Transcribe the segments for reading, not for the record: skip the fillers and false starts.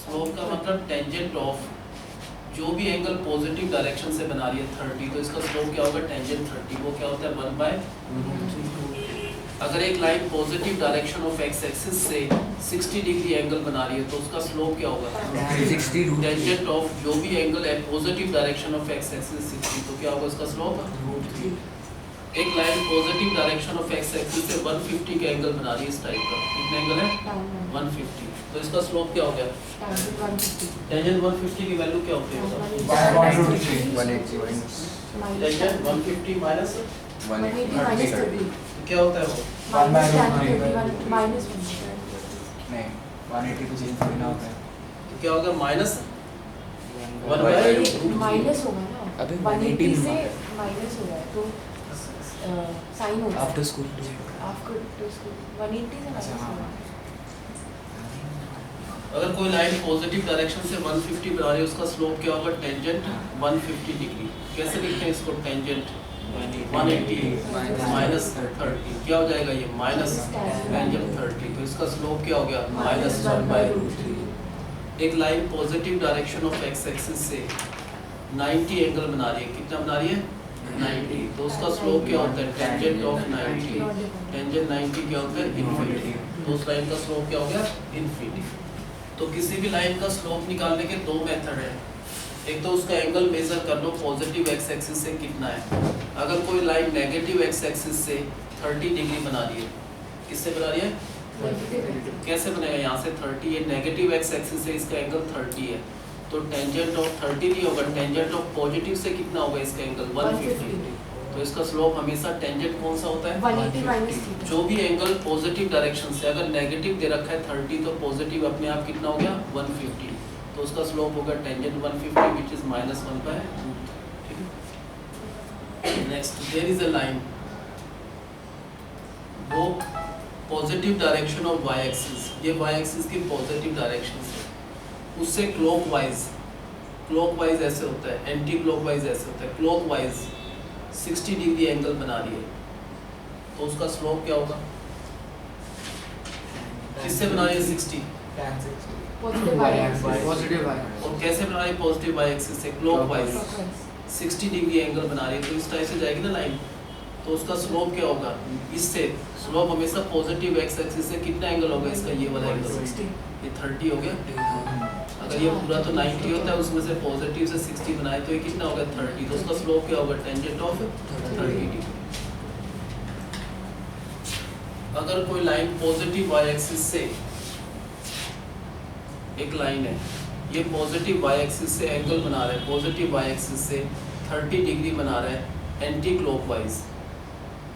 Slope का मतलब tangent of जो भी एंगल पॉजिटिव डायरेक्शन से बना रही है 30, तो इसका स्लोप क्या होगा टेंजेंट 30, वो क्या होता है 1/। अगर एक line positive direction of x axis से 60 डिग्री एंगल बना रही है तो उसका स्लोप क्या होगा टेंजेंट ऑफ जो भी एंगल है positive direction of x axis 60, तो क्या होगा उसका स्लोप। एक line positive direction of x axis से 150 का एंगल बना रही है इस टाइप का, कितना एंगल है 150, तो इसका स्लोप क्या हो गया टेंजेंट 150 की वैल्यू क्या होती है टेंजेंट 150 माइनस 180 तो क्या होता है वो नहीं 180 तो चेंज करना होता है, तो क्या होगा माइनस माइनस होगा ना, अबे 180 से 180 माइनस हो रहा है तो साइन होगा after school after two school 180 से माइनस हो रहा है। अगर कोई लाइन पॉजिटिव डायरेक्शन से 150 बना रही है उसका स्लोप क्या होगा टेंजेंट 150 डिग्री। कैसे लिखते हैं इसको टेंजेंट 180 माइनस 30 क्या हो जाएगा ये माइनस टेंजेंट 30, तो इसका स्लोप क्या हो गया माइनस 1/√3। एक line positive direction of x axis से 90 एंगल बना रही है, कितना बना रही है 90, तो उसका स्लोप क्या होता है टेंजेंट ऑफ 90, टेंजेंट 90 क्या होता है इन्फिनिटी, तो उस लाइन का स्लोप क्या हो गया इन्फिनिटी। तो किसी भी लाइन का स्लोप निकालने के दो मेथड है, एक तो उसका एंगल मेजर कर लो पॉजिटिव एक्स एक्सिस से कितना है। अगर कोई लाइन नेगेटिव एक्स एक्सिस से 30 डिग्री बना रही है, किससे बना रही है कैसे बनेगा यहाँ से 30, ये नेगेटिव एक्स एक्सिस से इसका एंगल 30 है, तो टेंजेंट ऑफ 30 नहीं होगा, टेंजेंट ऑफ पॉजिटिव से कितना होगा इसका एंगल 150, तो इसका स्लोप हमेशा टेंजेंट कौन सा होता है 180 माइनस जो भी एंगल पॉजिटिव डायरेक्शन से, अगर नेगेटिव दे रखा है 30 तो पॉजिटिव अपने आप कितना हो गया 150, तो उसका स्लोप होगा tangent 150 which is -1/√3। Next there is a line, वो positive direction of Y axis, ये वाई एक्सिस की पॉजिटिव डायरेक्शन से उससे क्लॉकवाइज ऐसे होता है, एंटी क्लॉकवाइज ऐसे होता है, क्लॉकवाइज 60 डिग्री एंगल बना रही है, तो उसका स्लोप क्या होगा, किससे बना रही है 60 पॉजिटिव वाई पॉजिटिव है और कैसे बना रही है पॉजिटिव वाई एक्सिस से क्लॉकवाइज 60 डिग्री एंगल बना रही है, तो इस टाइप से जाएगी ना लाइन, तो उसका स्लोप क्या होगा, इससे स्लोप हमेशा पॉजिटिव एक्स एक्सिस से कितना एंगल होगा इसका, ये वाला एंगल ये 30 हो गया। अगर ये पूरा तो 90 होता है, उसमें से पॉजिटिव से 60 बनाए तो ये कितना होगा 30, तो उसका स्लोप क्या होगा टेंजेंट ऑफ 30 डिग्री। अगर कोई लाइन पॉजिटिव वाई एक्सिस से, एक लाइन है ये पॉजिटिव वाई एक्सिस से एंगल बना रहा है, पॉजिटिव वाई एक्सिस से 30 डिग्री बना रहा है एंटी क्लॉकवाइज,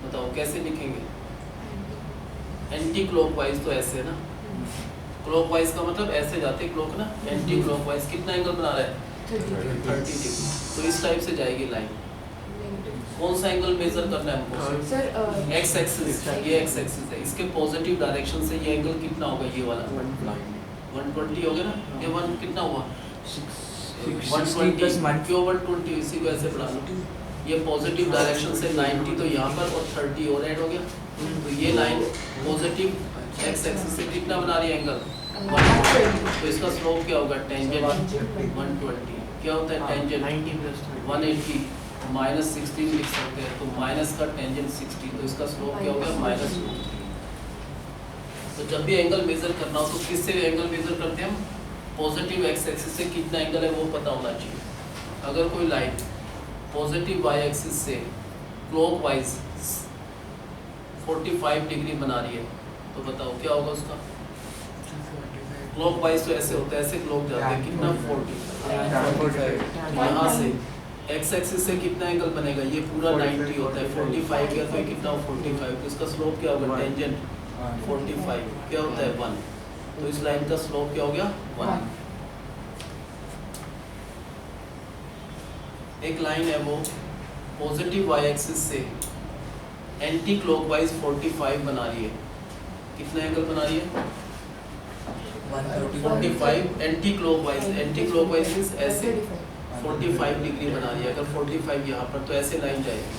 बताओ कैसे लिखेंगे एंटी क्लॉकवाइज, तो ऐसे है ना, क्लॉकवाइज का मतलब ऐसे जाते क्लॉक ना, एंटी क्लॉकवाइज कितना एंगल बना रहा है 30 डिग्री, तो इस टाइप से जाएगी लाइन। कौन सा एंगल मेजर करना है हमको सर एक्स एक्सिस, ये एक्स एक्सिस है, इसके पॉजिटिव डायरेक्शन से ये एंगल कितना होगा, ये वाला 120 हो गया ना, ये 1 कितना हुआ 120 क्यों 120, इसी को ऐसे बढ़ा लो, ये पॉजिटिव डायरेक्शन से 90 तो यहाँ पर और 30 और ऐड हो गया, तो ये लाइन पॉजिटिव एक्स एक्सिस से कितना बना रही है एंगल 120, तो इसका स्लोप क्या होगा टेंजेंट 120, क्या होता है टेंजेंट 180 माइनस 16 लिख सकते हैं, तो माइनस का टेंजेंट 60, तो इसका स्लोप क्या होगा -√3। तो जब भी एंगल मेजर करना हो तो किससे एंगल मेजर करते हैं हम, पॉजिटिव एक्स एक्सिस से कितना एंगल है वो पता होना चाहिए। अगर कोई लाइन पॉजिटिव वाई एक्सिस से क्लॉकवाइज 45 डिग्री बना रही है, तो बताओ क्या होगा उसका, क्लॉकवाइज तो ऐसे होता है, ऐसे क्लॉक जाते हैं कितना 45, यहाँ से एक्स एक्सिस से कितना एंगल बनेगा, ये पूरा 90 होता है, 45 गया तो ये कितना 45, तो इसका स्लोप क्या होगा टेंजेंट 45 क्या होता है 1, तो इस लाइन का स्लोप क्या हो गया 1। एक लाइन है वो पॉजिटिव वाई एक्सिस से एंटी क्लॉकवाइज 45 बना रही है, कितना एंगल बना रही है 45 एंटी क्लॉकवाइज मींस ऐसे 45 डिग्री बना रही है, अगर 45 यहाँ पर तो ऐसे लाइन जाएगी,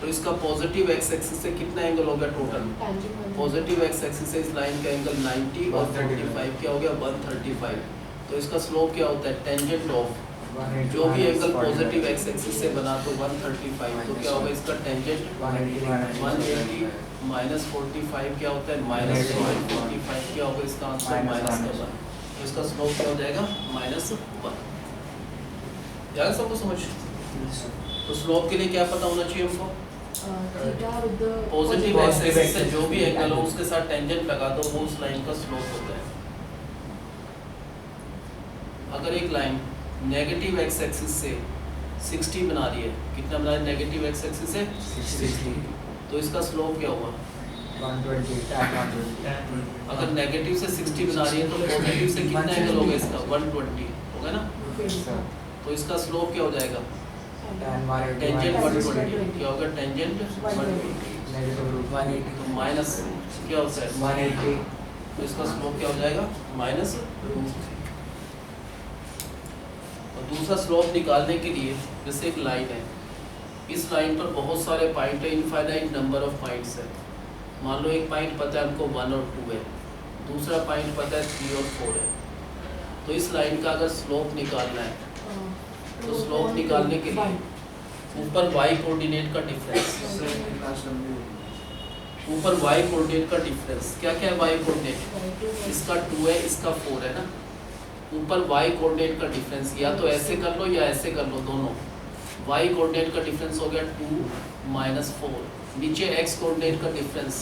तो इसका पॉजिटिव एक्स एक्सिस से कितना एंगल हो गया टोटल, पॉजिटिव एक्स एक्सिस से इस लाइन का एंगल 90 और 45 क्या हो गया 135, तो इसका स्लोप क्या होता है टेंजेंट ऑफ 180 जो भी एंगल 45 पॉजिटिव एक्स एक्सिस से बना तो 135 तो क्या होगा इसका टेंजेंट 180 माइनस 45 क्या होता है माइनस 45 क्या होगा इसका आंसर माइनस का 1 तो इसका स्लोप क्या हो जाएगा माइनस 1 यार सबको समझ तो स्लोप के लिए क्या पता होना चाहिए हमको theta with the positive x Positive axis से axis जो भी से एंगल हो tangent। उसके साथ टेंजेंट लगा दो वो उस लाइन का स्लोप होता है अगर एक लाइन नेगेटिव एक्स एक्सिस से 60 बना रही है कितना बना रही है नेगेटिव एक्स एक्सिस से 60 तो इसका स्लोप क्या हुआ 120 tan 120 अगर नेगेटिव से 60 बना रही है तो पॉजिटिव से कितना एंगल होगा इसका 120 होगा ना सर तो इसका स्लोप क्या हो जाएगा tan 180 टेंजेंट minus 120 क्या होगा टेंजेंट 120 negative root 180 तो माइनस क्या होता है 180 तो इसका स्लोप क्या हो जाएगा माइनस और दूसरा स्लोप निकालने के लिए जैसे एक लाइन है इस लाइन पर बहुत सारे पॉइंट है इनफाइनाइट नंबर ऑफ पॉइंट्स है मान लो एक पॉइंट पता है हमको 1 और 2 है दूसरा पॉइंट पता है 3 और 4 है तो इस लाइन का अगर स्लोप निकालना है तो स्लोप निकालने के लिए ऊपर y कोऑर्डिनेट का डिफरेंस ऊपर y कोऑर्डिनेट का डिफरेंस क्या क्या है y कोऑर्डिनेट इसका 2 है इसका 4 है ना ऊपर y कोऑर्डिनेट का डिफरेंस या तो ऐसे कर लो या ऐसे कर लो दोनों y कोऑर्डिनेट का डिफरेंस हो गया 2 माइनस 4 नीचे x कोऑर्डिनेट का डिफरेंस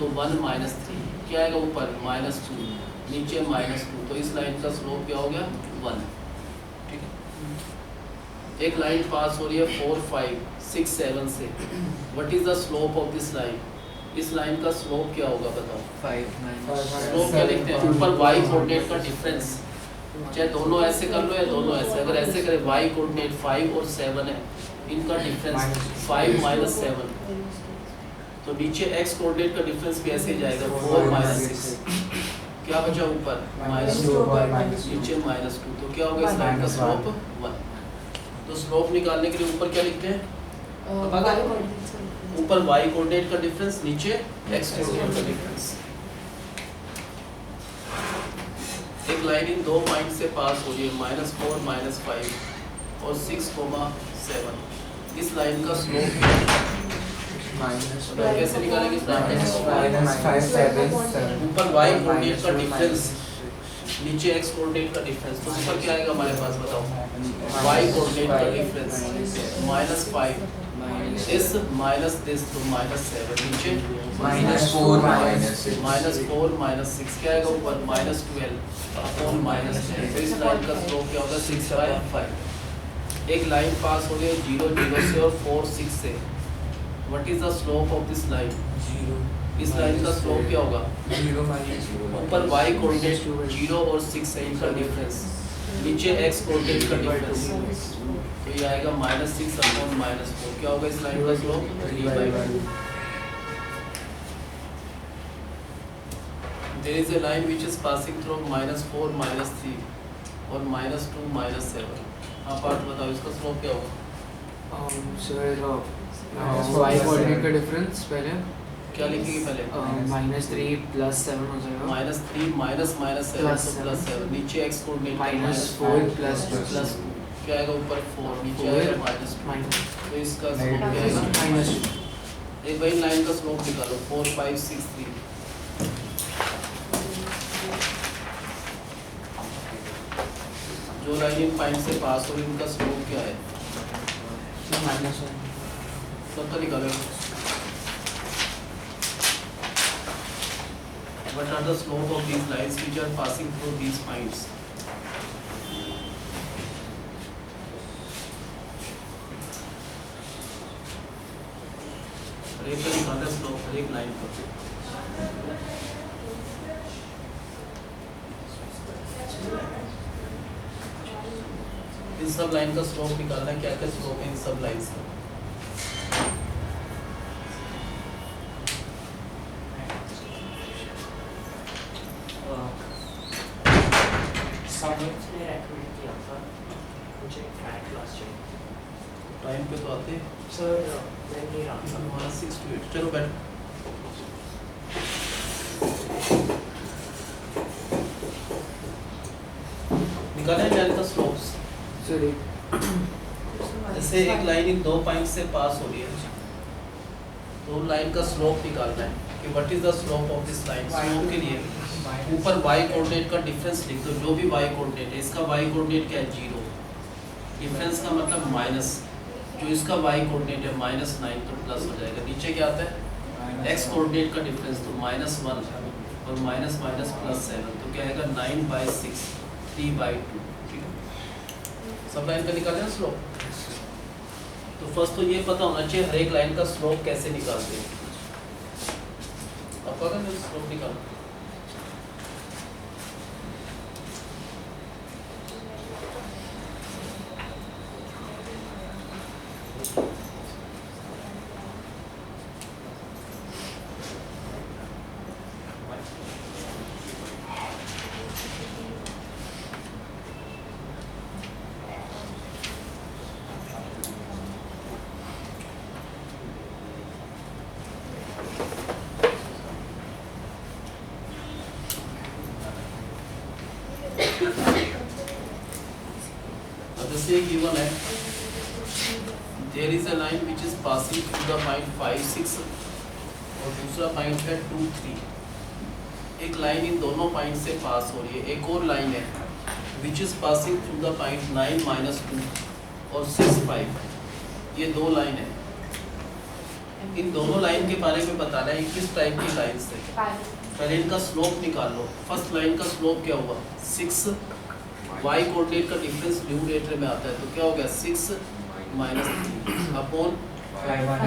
तो 1 माइनस 3 क्या आएगा ऊपर माइनस 2 नीचे माइनस 2 तो इस लाइन का स्लोप क्या हो गया 1 ठीक है एक लाइन पास हो रही है 4 5 6 7 से what is the slope of this line इस लाइन का स्लोप क्या होगा बताओ 5 स्लोप क्या लिखते हैं ऊपर y कोऑर्डिनेट का डिफरेंस चाहे दोनों ऐसे कर लो या दोनों ऐसे अगर ऐसे करें y कोऑर्डिनेट 5 और 7 है इनका डिफरेंस 5 माइनस 7 तो नीचे x कोऑर्डिनेट का डिफरेंस भी ऐसे ही जाएगा 4 माइनस 6 क्या बचा ऊपर माइनस 2 नीचे माइनस 2 तो क्या होगा इस लाइन का स्लोप 1 तो स्लोप निकालने के लिए ऊपर क्या लिखते हैं ऊपर y कोऑर्डिनेट का डिफरेंस नीचे x कोऑर्डिनेट का डिफरेंस एक लाइन इन दो पॉइंट से पास हो रही है -4 -5 और 6,7 इस लाइन का स्लोप कैसे निकालेंगे इस लाइन का ऊपर y कोऑर्डिनेट का डिफरेंस नीचे x कोऑर्डिनेट का डिफरेंस तो ऊपर क्या आएगा हमारे पास बताओ y कोऑर्डिनेट का डिफरेंस -5 इस माइनस दिस तो -7 नीचे -4 -4 -6 क्या आएगा ऊपर -12 अपॉन -10 तो इस लाइन का स्लोप क्या होगा 6/5 एक लाइन पास हो रही है 0 0 से और 4 6 से what is the slope of this line 0 इस लाइन का स्लोप क्या होगा 0 minus ऊपर y कोऑर्डिनेट 0 और 6 है इनका डिफरेंस नीचे x कोऑर्डिनेट का डिफरेंस तो ये आएगा -6 अपॉन -4 क्या होगा इस लाइन का slope 3/2 there is a line which is passing through -4 -3 और -2 -7 आप पार्ट बताओ इसका स्लोप क्या होगा y कोऑर्डिनेट का डिफरेंस पहले क्या लिखेंगे पहले -3 + 7 हो जाएगा -3 -7 Plus तो +7 नीचे x कोऑर्डिनेट -4 प्लस 2 क्या आएगा ऊपर 4 नीचे आएगा -2 तो इसका स्लोप क्या आएगा एक वही लाइन का स्लोप निकालो 4 5 6 3 जो लाइन इन पॉइंट से पास हो रही है उनका स्लोप क्या है सबका निकालो what are the slope of these lines which are passing through these points हर एक का निकालना स्लोप हर एक लाइन का इन सब लाइन का स्लोप निकालना क्या क्या स्लोप है इन सब लाइंस का टाइम पे तो आते हमारा 6 to 8 चलो बैठो निकाले लाइन का स्लोप्स। सॉरी जैसे एक लाइन इन दो पॉइंट से पास हो रही है, तो लाइन का स्लोप निकालना है कि what is the slope of this line. Slope के लिए ऊपर y कोऑर्डिनेट का डिफरेंस लिख दो, जो भी y कोऑर्डिनेट है, इसका y कोऑर्डिनेट क्या है 0, डिफरेंस का मतलब माइनस, जो इसका y कोऑर्डिनेट है -9 तो प्लस हो जाएगा। नीचे क्या आता है x कोऑर्डिनेट का डिफरेंस, तो -1 और माइनस माइनस +7 तो क्या आएगा 9/6 3/2। ठीक है, सब लाइन का निकाले ना स्लोप। तो फर्स्ट तो ये पता होना चाहिए हर एक लाइन का स्लोप कैसे निकालते हैं। अब पता है स्लोप निकालना। जैसे गिवन है there is a line which is passing through the point 5 6 और दूसरा पॉइंट है 2 3। एक लाइन इन दोनों पॉइंट से पास हो रही है। एक और लाइन है which is passing through the point 9 -2 और 6 5। ये दो लाइन है। इन दोनों लाइन के बारे में बताना है किस टाइप की लाइन से। पहले इनका स्लोप निकाल लो। फर्स्ट लाइन का स्लोप क्या हुआ 6, y कोऑर्डिनेट का डिफरेंस न्यूमरेटर में आता है, तो क्या हो गया 6 -3 अपॉन 5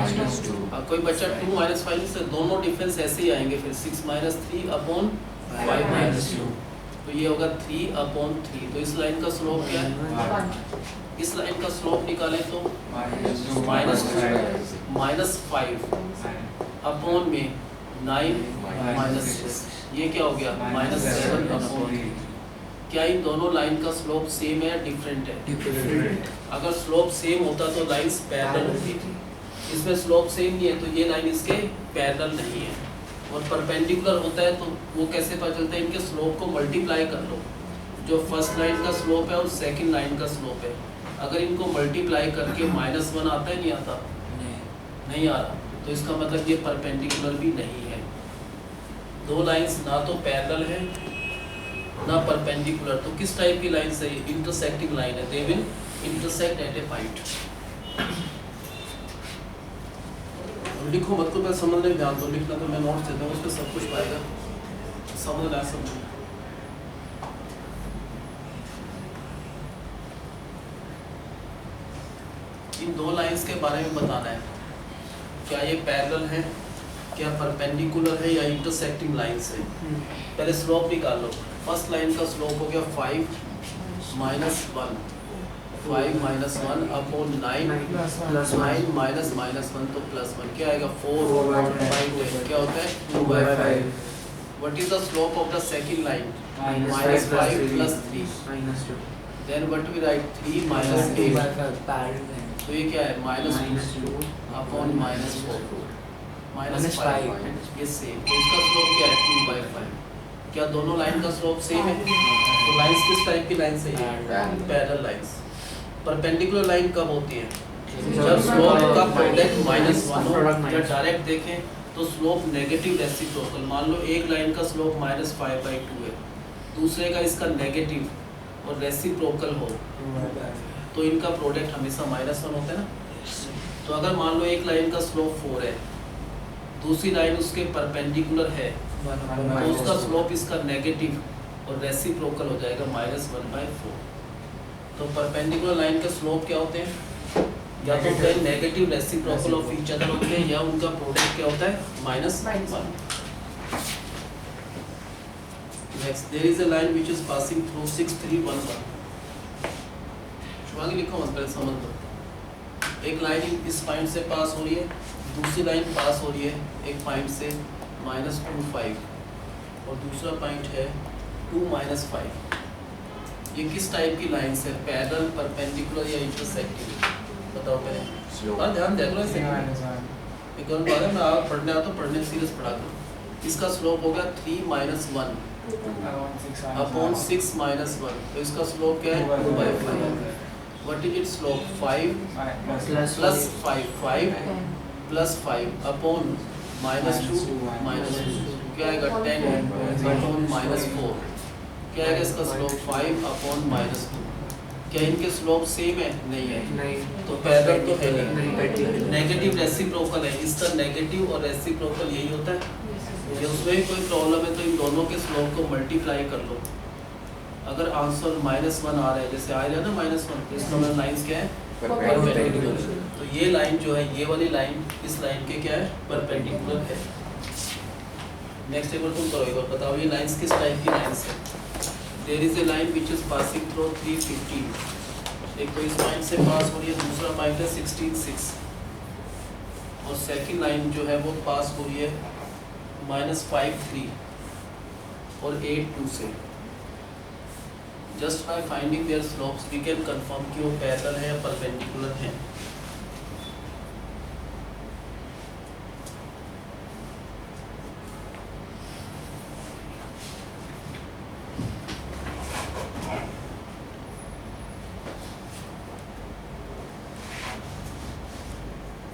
अब कोई बच्चा 2 -5 से दोनों डिफरेंस ऐसे ही आएंगे, फिर 6 -3 अपॉन 5 -2 तो ये होगा 3/3। तो इस लाइन का स्लोप क्या है, इस लाइन का स्लोप निकालें तो -5 अपॉन में 9 -6 ये क्या हो गया -7/3। क्या इन दोनों लाइन का स्लोप सेम है या डिफरेंट है? डिफरेंट। अगर स्लोप सेम होता तो लाइंस पैरेलल होती थी। इसमें स्लोप सेम नहीं है तो ये लाइन इसके पैरेलल नहीं है। और परपेंडिकुलर होता है तो वो कैसे पता चलता है, इनके स्लोप को मल्टीप्लाई कर लो। जो फर्स्ट लाइन का स्लोप है और सेकंड लाइन का स्लोप है, अगर इनको मल्टीप्लाई करके -1 आता है नहीं आता? नहीं आ रहा, तो इसका मतलब ये परपेंडिकुलर भी नहीं है। दो लाइंस ना तो पैरेलल है ना परपेंडिकुलर, तो किस टाइप की लाइन से? इंटरसेक्टिंग लाइन है। They will intersect at A point. लिखो मतलब मैं समझने ध्यान दो, लिखना तो मैं नोट्स देता हूँ, उसमें सब कुछ पाएगा, समझना है समझना। इन दो लाइंस के बारे में बताना है, क्या ये पैरेलल है, क्या परपेंडिकुलर है या इंटरसेक्टिंग लाइंस है। पहले स्लोप निकाल लो। फर्स्ट लाइन का स्लोप हो गया 5 -1 अपॉन 9 -1 तो +1 क्या आएगा 4/5 क्या होता है 2/5। What is the slope of the second line -5 + 3 then what we write 3 -8 तो ये क्या है -2 अपॉन -4 ये सेम। तो इसका स्लोप क्या है 2/5। क्या दोनों लाइन का स्लोप सेम है? तो लाइंस किस टाइप की लाइन से है? Parallel lines. परपेंडिकुलर लाइन कब होती है? जब स्लोप का प्रोडक्ट -1 हो। या डायरेक्ट देखें तो स्लोप नेगेटिव रेसिप्रोकल, मान लो एक लाइन का स्लोप -5/2 है, दूसरे का इसका नेगेटिव और रेसिप्रोकल हो, तो इनका प्रोडक्ट हमेशा -1 होता है ना। तो अगर मान लो एक लाइन का स्लोप 4 है, दूसरी लाइन उसके परपेंडिकुलर है, तो उसका स्लोप इसका नेगेटिव और रेसिप्रोकल हो जाएगा -1/4। तो परपेंडिकुलर लाइन के स्लोप क्या होते हैं? या तो फिर negative reciprocal of each other होते हैं, या उनका प्रोडक्ट क्या होता है -1। Next there is a line which is passing through 6 3 1 1। Shubhangi लिखो मत, पहले समझ लो। एक लाइन इस पॉइंट से पास हो रही है, दूसरी लाइन पास हो रही है एक पॉइंट से -2 5 और दूसरा पॉइंट है 2 -5। ये किस टाइप की लाइन है? पैरेलल, परपेंडिकुलर या इंटरसेक्टिंग? बताओ पहले। हाँ ध्यान दे लो ऐसे। एक और बात है, मैं आप पढ़ने आता तो पढ़ने सीरियस पढ़ा करो। इसका स्लोप होगा 3 -1 अपॉन 6 माइनस 1, तो इसका स्लोप क्या है 2/5। What is it's slope 5 plus 5 plus 5 upon -2 क्या आएगा 10 अपॉन -4, क्या आएगा इसका स्लोप 5 अपॉन -2। क्या इनके स्लोप सेम है? नहीं है, नहीं तो पैरेलल तो है नहीं। नहीं नेगेटिव रेसिप्रोकल है, इसका नेगेटिव और रेसिप्रोकल यही होता है। ये उसमें भी कोई प्रॉब्लम है तो इन दोनों के स्लोप को मल्टीप्लाई कर लो। अगर आंसर -1 आ रहा है, जैसे आ रहा है ना -1, तो इसका मतलब लाइंस क्या है परपेंडिकुलर। तो ये लाइन जो है, ये वाली लाइन इस लाइन के क्या है परपेंडिकुलर है। नेक्स्ट एक बार तुम करो, एक बार बताओ ये लाइंस किस टाइप की लाइंस है। There is a line which is passing through 315, एक तो इस पॉइंट से पास हो रही है, दूसरा पॉइंट है 16 6, और सेकंड लाइन जो है वो पास हो रही है -5 3 और 8 2 से। Just by finding their slopes we can confirm कि वो पैरेलल है या परपेंडिकुलर है।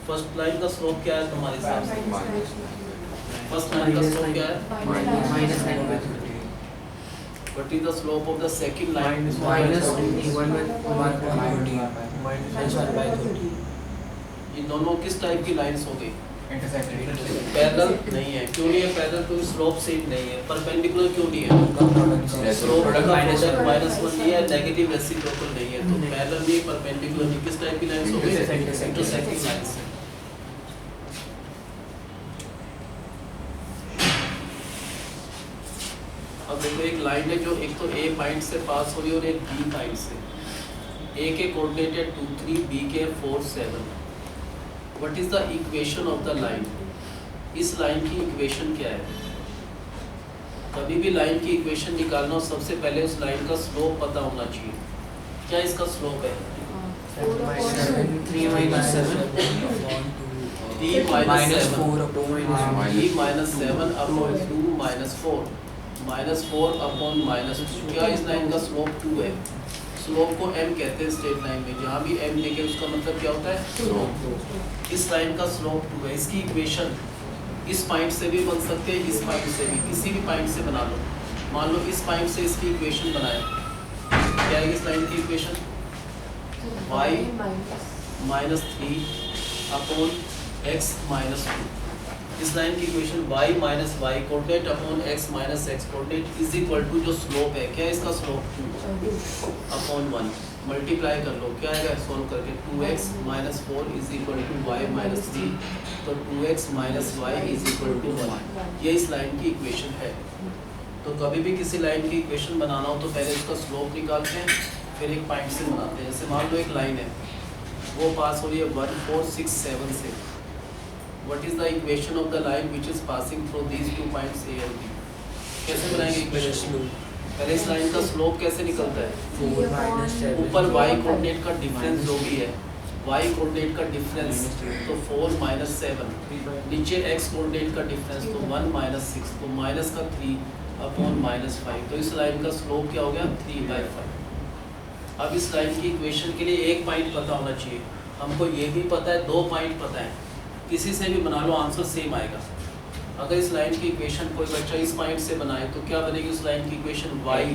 फर्स्ट लाइन का स्लोप क्या है तुम्हारे हिसाब से? फर्स्ट लाइन का स्लोप क्या है? -9/30। What is the slope of the second line? -1/30। ये दोनों किस टाइप की लाइंस हो गई? इंटरसेक्टेड। पैरेलल नहीं है। क्यों नहीं है पैरेलल? क्योंकि स्लोप सेम नहीं है। परपेंडिकुलर क्यों नहीं है? स्लोप का प्रोडक्ट -1 नहीं है, नेगेटिव रेसिप्रोकल नहीं है, तो पैरेलल भी परपेंडिकुलर भी किस टाइप की लाइंस हो गई? Intersecting lines. अब देखो एक लाइन है जो एक तो ए पॉइंट से पास हो रही है और एक बी पॉइंट से। ए के कोऑर्डिनेट है 2 3, बी के 4 7। What is the equation of the line? इस लाइन की इक्वेशन क्या है? कभी भी लाइन की इक्वेशन निकालना हो सबसे पहले उस लाइन का स्लोप पता होना चाहिए। क्या इसका स्लोप है? 3 - 7 3 - 7 -4 3 - 7 अपॉन 2 - 4 -4 अपॉन -2। क्या इस लाइन का स्लोप 2 है? स्लोप को m कहते हैं स्ट्रेट लाइन में, जहाँ भी m देखे उसका मतलब क्या होता है स्लोप। इस लाइन का स्लोप 2 है। इसकी इक्वेशन इस पॉइंट से भी बन सकते हैं, इस पॉइंट से भी, किसी भी पॉइंट से बना लो। मान लो इस पॉइंट से इसकी इक्वेशन बनाए, क्या है इस लाइन की इक्वेशन? y -3 upon x -2। इस लाइन की equation y minus Y coordinate upon x minus x coordinate is equal to जो स्लोप है, क्या है इसका स्लोप 2 अपॉन 1। मल्टीप्लाई कर लो, क्या आएगा सोल्व करके 2x minus 4 is equal to y minus 3, तो 2x minus Y is equal to 1। ये इस लाइन की इक्वेशन है। तो कभी भी किसी लाइन की इक्वेशन बनाना हो तो पहले इसका स्लोप निकालते हैं, फिर एक पॉइंट से बनाते हैं। जैसे मान लो एक लाइन है, वो पास हो रही है 1 4 6 7 से। What is the equation of the line which is passing through these 2 points A and B? कैसे बनाएंगे इक्वेशन? पहले इस लाइन का स्लोप कैसे निकलता है? 4 - 7 ऊपर y कोऑर्डिनेट का डिफरेंस जो भी है, y कोऑर्डिनेट का डिफरेंस तो 4 - 7, नीचे x कोऑर्डिनेट का डिफरेंस तो 1 - 6, तो माइनस का 3 अपॉन -5। तो इस लाइन का स्लोप क्या हो गया 3/5। अब इस लाइन की इक्वेशन के लिए एक पॉइंट पता होना चाहिए। हमको ये भी पता है, 2 पॉइंट पता है, किसी से भी बना लो आंसर सेम आएगा। अगर इस लाइन की इक्वेशन कोई बच्चा इस पॉइंट से बनाए तो क्या बनेगी उस लाइन की equation? y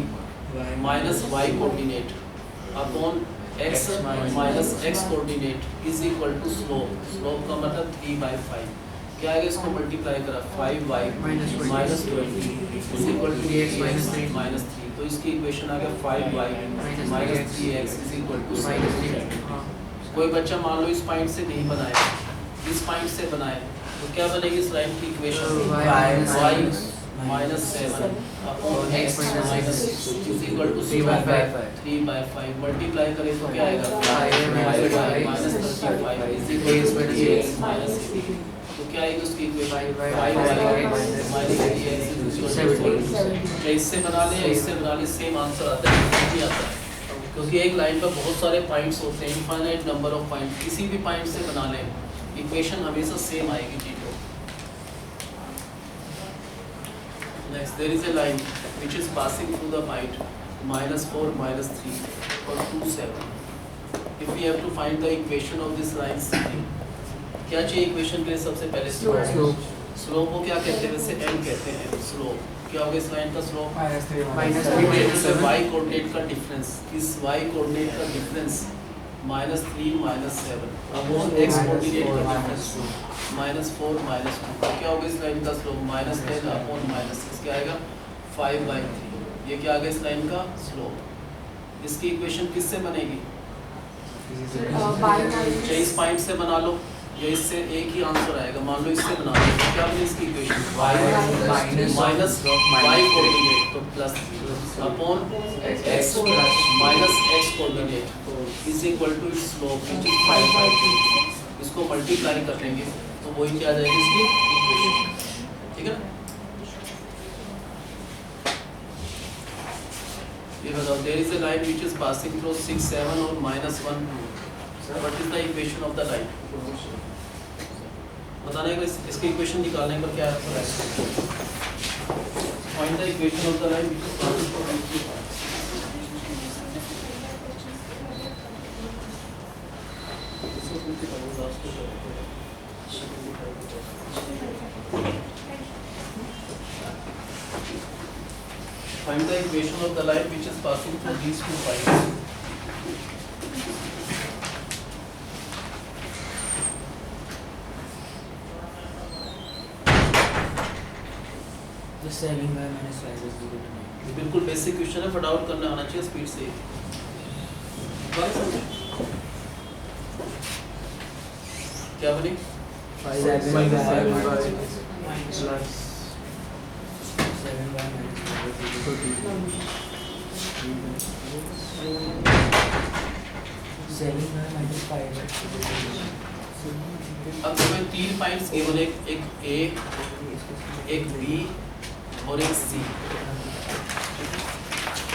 minus Y coordinate upon x minus x coordinate is equal to slope. Slope का मतलब 3/5। क्या आएगा? इसको मल्टीप्लाई करा 5y minus 20 is equal to 3x minus 3। तो इसकी इक्वेशन आ गया 5y minus 3x is equal to -3। कोई बच्चा मान लो इस पॉइंट से नहीं बनाए, इस पॉइंट से बनाए तो क्या बनेगी इस लाइन की equation? y minus 7 upon x minus 6 is equal to 3/5। Multiply करें तो क्या आएगा? y minus 35 is equal to 3x minus 8। तो क्या आएगी उसकी equation? 5y minus 3x is equal to 4। क्या इससे बना ले या इससे बना ले सेम आंसर आता है? नहीं आता है, क्योंकि एक लाइन पर बहुत सारे पॉइंट्स होते हैं, इनफाइनाइट नंबर ऑफ पॉइंट। किसी भी पॉइंट से बना लें इक्वेशन हमेशा सेम आएगी। जी तो Next, there is a line which is passing through the point -4, -3 or 2, 7. If we have to find the equation of this line CD, क्या चाहिए इक्वेशन के लिए? सबसे पहले Slope. स्लोप को क्या कहते हैं? वैसे m कहते हैं स्लोप। क्या होगा इस लाइन का स्लोप? -3 -3 y कोऑर्डिनेट का डिफरेंस, इस y कोऑर्डिनेट का डिफरेंस -3 -7 अपॉन x कोऑर्डिनेट का डिफरेंस -4 -2। क्या होगा इस लाइन का स्लोप? -10 अपॉन -6। क्या आएगा? 5/3। ये क्या आ गया इस लाइन का स्लोप। इसकी इक्वेशन किससे बनेगी? चाहे इस पॉइंट से बना लो या इससे एक ही आंसर आएगा। मान लो इससे बना लो तो क्या बने इसकी इक्वेशन? माइनस y कोऑर्डिनेट तो plus upon x minus x coordinate is equal to its slope which is 5/3। इसको मल्टीप्लाई कर लेंगे तो वही क्या आ जाएगी इसकी इक्वेशन। ठीक है ना? ये बताओ, there is a line which is passing through 6, 7 और -1, 2। What is the equation of the line? बताना है इसकी इक्वेशन निकालने का क्या है? Find the equation of the line which is passing through these two points. Find the equation of the line which is passing through these 2 points. The 7y minus 5 is equal to 9. ये बिल्कुल basic question है, फटाफट करना आना चाहिए speed से। बात समझे? क्या बनी? 7y minus 5 is equal to 9. 7y minus 5 is equal to 9. अब तुम्हें 3 पॉइंट्स गिवन, एक A, एक B और एक C।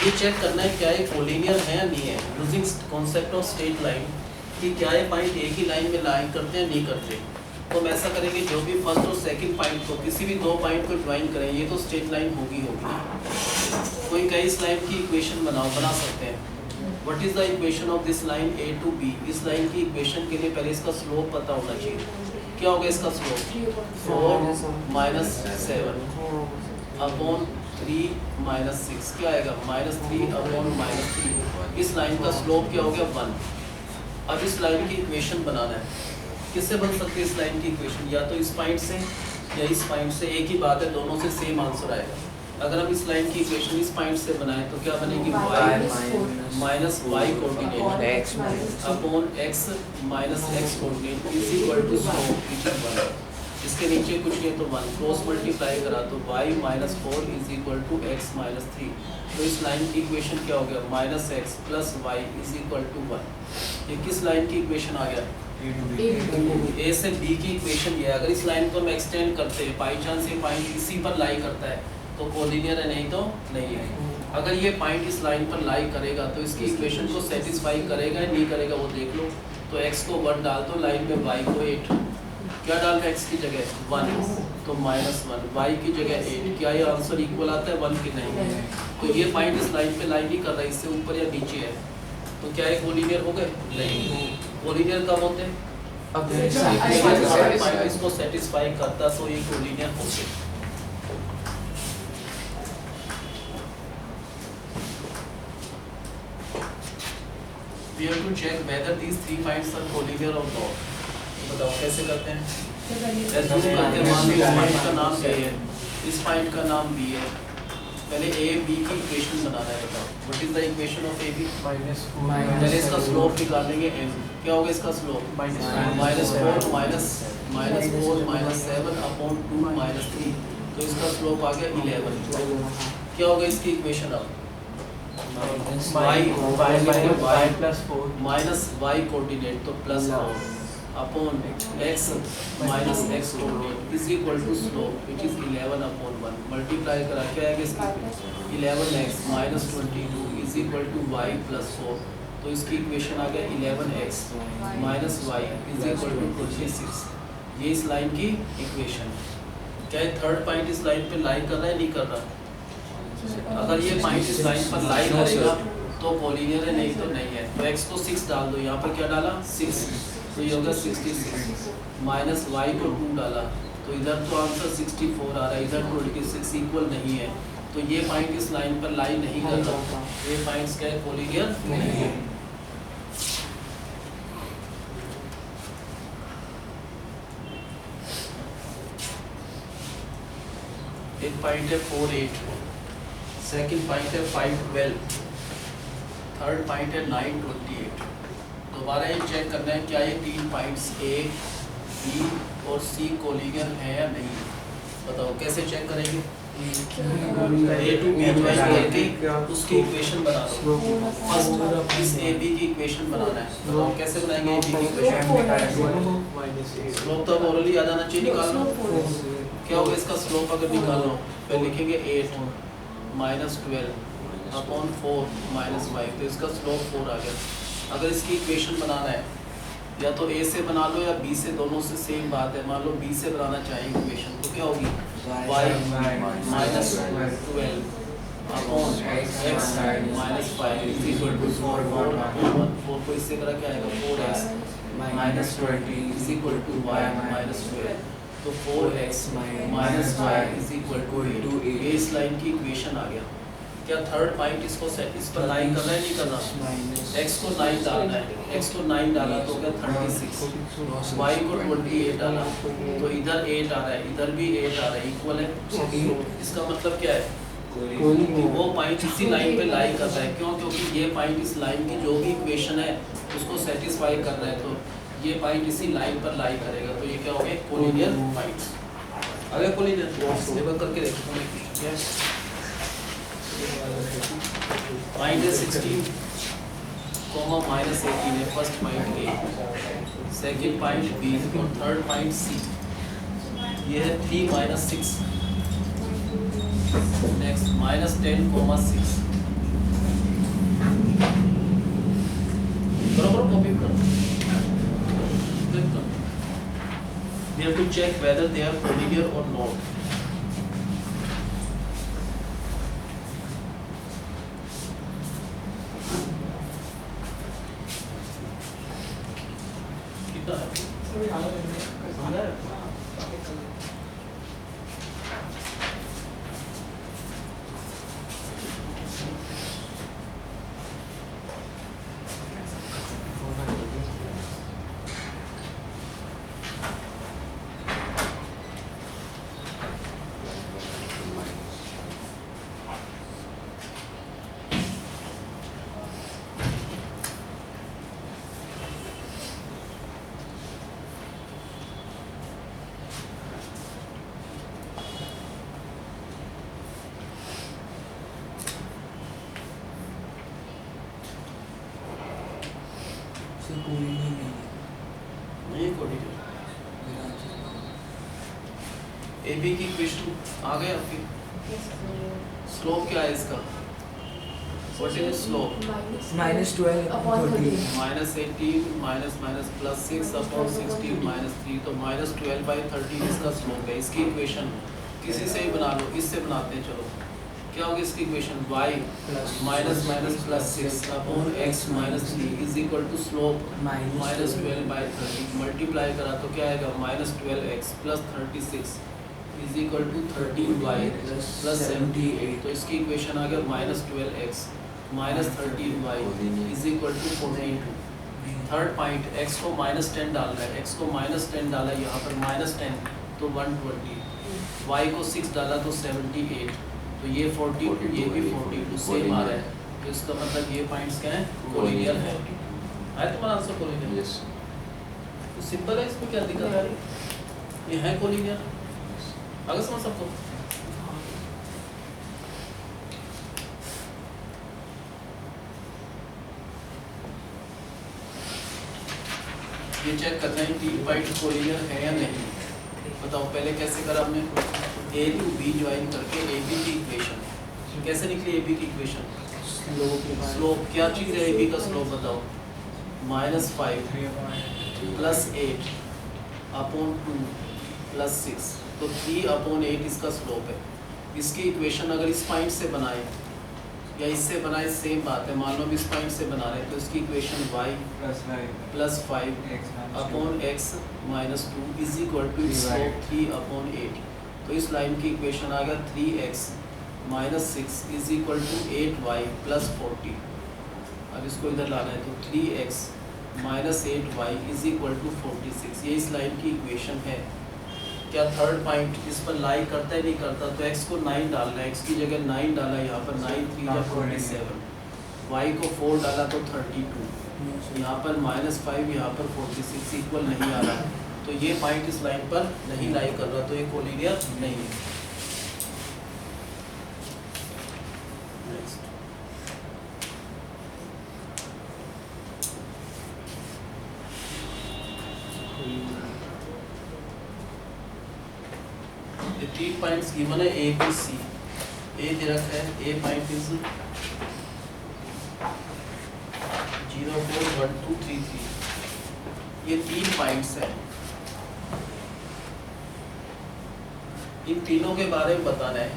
ये चेक करना है क्या ये कोलिनियर है या नहीं है, using concept of straight line, कि क्या ये पॉइंट एक ही लाइन में लाइन करते हैं नहीं करते। तो हम ऐसा करेंगे, जो भी फर्स्ट और सेकंड पॉइंट को, किसी भी 2 पॉइंट को ज्वाइन करें, ये तो स्ट्रेट लाइन होगी। कोई कई इस लाइन की इक्वेशन बना सकते हैं। What is the equation of this line A to B? इस लाइन की इक्वेशन के लिए पहले इसका स्लोप पता होना चाहिए। क्या होगा इसका स्लोप? 4 -7 अपॉन 3 -6। क्या आएगा? -3 अपॉन -3। इस लाइन का स्लोप क्या हो गया? 1। अब इस लाइन की इक्वेशन बनाना है। किससे बन सकती है इस लाइन की इक्वेशन? या तो इस पॉइंट से या इस पॉइंट से, एक ही बात है, दोनों से सेम आंसर आएगा। अगर हम इस लाइन की इक्वेशन इस पॉइंट से बनाएं तो क्या बनेगी? y minus y coordinate upon x minus x coordinate is equal to slope which is 1। इसके नीचे कुछ नहीं तो 1, क्रॉस मल्टीप्लाई करा तो y minus 4 is equal to x minus 3। तो इस लाइन की इक्वेशन क्या हो गया? -x plus y is equal to 1। ये किस लाइन की इक्वेशन आ गया? A से B की इक्वेशन ये। अगर इस लाइन को हम एक्सटेंड करते हैं, बाई चांस ये पॉइंट इसी पर लाई करता है तो कोलिनियर है, नहीं तो नहीं है। अगर ये पॉइंट इस लाइन पर लाई करेगा तो इसकी इक्वेशन को सेटिस्फाई करेगा या नहीं करेगा वो देख लो। तो x को 1 डाल दो, लाइन में y को 8। क्या डालना है x की जगह? 1 तो -1, y की जगह 8। क्या ये आंसर इक्वल आता है 1 के? नहीं। तो ये पॉइंट इस लाइन पे लाई नहीं कर रहा, इससे ऊपर या नीचे है, तो क्या ये कोलिनियर हो गए? नहीं। कोलिनियर कब होते हैं? अब इसको सेटिस्फाई करता तो ये कोलिनियर होते। We have to check whether these 3 points are collinear or not. बताओ कैसे करते हैं? एज्यूम करते हैं, मान लो इस पॉइंट का नाम A है, इस पॉइंट का नाम B है। पहले A B की इक्वेशन बनाना है। बताओ what is the equation of AB? -4 पहले इसका स्लोप निकालेंगे m। क्या होगा इसका स्लोप? -4 -7 अपॉन 2 -3। तो इसका स्लोप आ गया 11। क्या होगा इसकी इक्वेशन? अब y plus 4 minus y coordinate तो plus 4 upon x minus x coordinate is equal to slope which is 11 upon 1। Multiply करा क्या आएगा इसकी? 11x minus 22 is equal to y plus 4। तो इसकी इक्वेशन आ गया 11x minus y is equal to 26। ये इस लाइन की इक्वेशन। क्या ये थर्ड पॉइंट इस लाइन पे लाई कर रहा है नहीं कर रहा? अगर ये पॉइंट इस लाइन पर लाई करेगा तो कोलिनियर है, नहीं तो नहीं है। तो x को 6 डाल दो, यहाँ पर क्या डाला 6, तो ये होगा 66 माइनस y को 2 डाला, तो इधर तो आंसर 64 आ रहा है, इधर 26 इक्वल नहीं है, तो ये पॉइंट इस लाइन पर लाई नहीं करता, ये पॉइंट्स क्या है कोलिनियर नहीं है। एक पॉइंट है 4, 8, सेकंड पॉइंट है 5, 12, थर्ड पॉइंट है 9, 28। दोबारा ये चेक करना है क्या ये तीन पॉइंट्स ए, बी और सी कोलिनियर है या नहीं। बताओ कैसे चेक करेंगे। ए टू बी ज्वाइन करके उसकी इक्वेशन बना दो। फर्स्ट इस ए बी की इक्वेशन बनाना है। बताओ कैसे बनाएंगे ए बी की इक्वेशन। स्लोप तो ऑलरेडी याद आना चाहिए, निकाल लो क्या होगा इसका स्लोप अगर निकालना हो। फिर लिखेंगे 8 माइनस 12 अपॉन 4 माइनस 5, तो इसका स्लोप 4 आ गया। अगर इसकी इक्वेशन बनाना है या तो ए से बना लो या बी से, दोनों से सेम बात है। मान लो बी से बनाना चाहिए इक्वेशन, तो क्या होगी y minus 12 upon x minus 5 is equal to 4 को इससे करा क्या आएगा 4x minus 20 is equal to y minus 12, तो 4x minus 5 is equal to 8। ये इस लाइन की इक्वेशन आ गया। क्या थर्ड पॉइंट इसको सेट इस पर लाइन करना है नहीं करना। x को 9 डालना है, x को 9 डाला तो क्या 36, y को 28 डाला तो इधर 8 आ रहा है, इधर भी 8 आ रहा है, इक्वल है। इसका मतलब क्या है वो पॉइंट इसी लाइन पे लाई कर रहा है। क्यों? क्योंकि ये पॉइंट इस लाइन की जो भी इक्वेशन है उसको सेटिस्फाई कर रहा है, तो ये पॉइंट इसी लाइन पर लाई करेगा, तो ये क्या हो गया कोलिनियर पॉइंट्स। अगर कोलिनियर लेवल करके देखो यस पॉइंट है 16 कोमा माइनस 18 है first point A, second point B और थर्ड पॉइंट सी। ये है 3 माइनस 6, नेक्स्ट माइनस 10 कोमा 6। बराबर कॉपी करो। We have to check whether they are collinear or not. AB की इक्वेशन आ गया आपकी। स्लोप क्या है इसका? What is slope? minus 12 upon 13 minus 18 minus minus plus 6 upon 16 minus 3, तो माइनस 12/13 इसका स्लोप है। इसकी इक्वेशन किसी से ही बना लो, इससे बनाते हैं। चलो क्या होगी इसकी equation y minus minus plus 6 upon x minus 3 is equal to slope minus 12/13 multiply करा तो क्या आएगा minus 12x plus 36 is equal to 13y plus 78। तो इसकी इक्वेशन आ गया minus 12x minus 13y is equal to 42। Third point x को minus 10 डाल रहा है, x को माइनस 10 डाला यहाँ पर माइनस 10 तो 120, y को 6 डाला तो 78, तो ये 42 ये भी 42 सेम आ रहा है। तो इसका मतलब ये पॉइंट्स क्या है कोलिनियर है। आया तुम्हारा आंसर कोलिनियर? यस। तो सिंपल है, इसमें क्या दिक्कत आ रही है? ये है कोलिनियर। आगे समझ सबको? ये चेक करना है कि पॉइंट कोलिनियर है या नहीं। बताओ पहले कैसे करा हमने? ए टू बी ज्वाइन करके ए बी की इक्वेशन कैसे निकली? ए बी की इक्वेशन स्लोप क्या चीज़ है? ए बी का स्लोप बताओ। माइनस 5 प्लस 8 अपॉन 2 प्लस 6, तो 3 अपॉन 8 इसका स्लोप है। इसकी इक्वेशन अगर इस पॉइंट से बनाए या इससे बनाए सेम बात है, मान लो हम इस पॉइंट से बना रहे हैं तो इसकी equation y plus 5 x upon x minus 2 is equal to slope 3/8। तो इस लाइन की इक्वेशन आ गया 3x minus 6 is equal to 8y plus 40। अब इसको इधर लाना है तो 3x minus 8y is equal to 46। ये इस लाइन की इक्वेशन है। क्या थर्ड पॉइंट इस पर लाई करता है नहीं करता, तो x को 9 डालना है, x की जगह 9 डाला, यहाँ पर 9 3 या 47, y को 4 डाला तो 32, यहाँ पर -5, यहाँ पर 46 इक्वल नहीं आ रहा है, तो ये पॉइंट इस लाइन पर नहीं लाई कर रहा, तो ये कोलिनियर नहीं है। नेक्स्ट The 3 points given है A, B, C. A दे रखा है, A point is 0, 4, 1, 2, 3, 3. ये 3 पॉइंट्स हैं। इन तीनों के बारे में बताना है।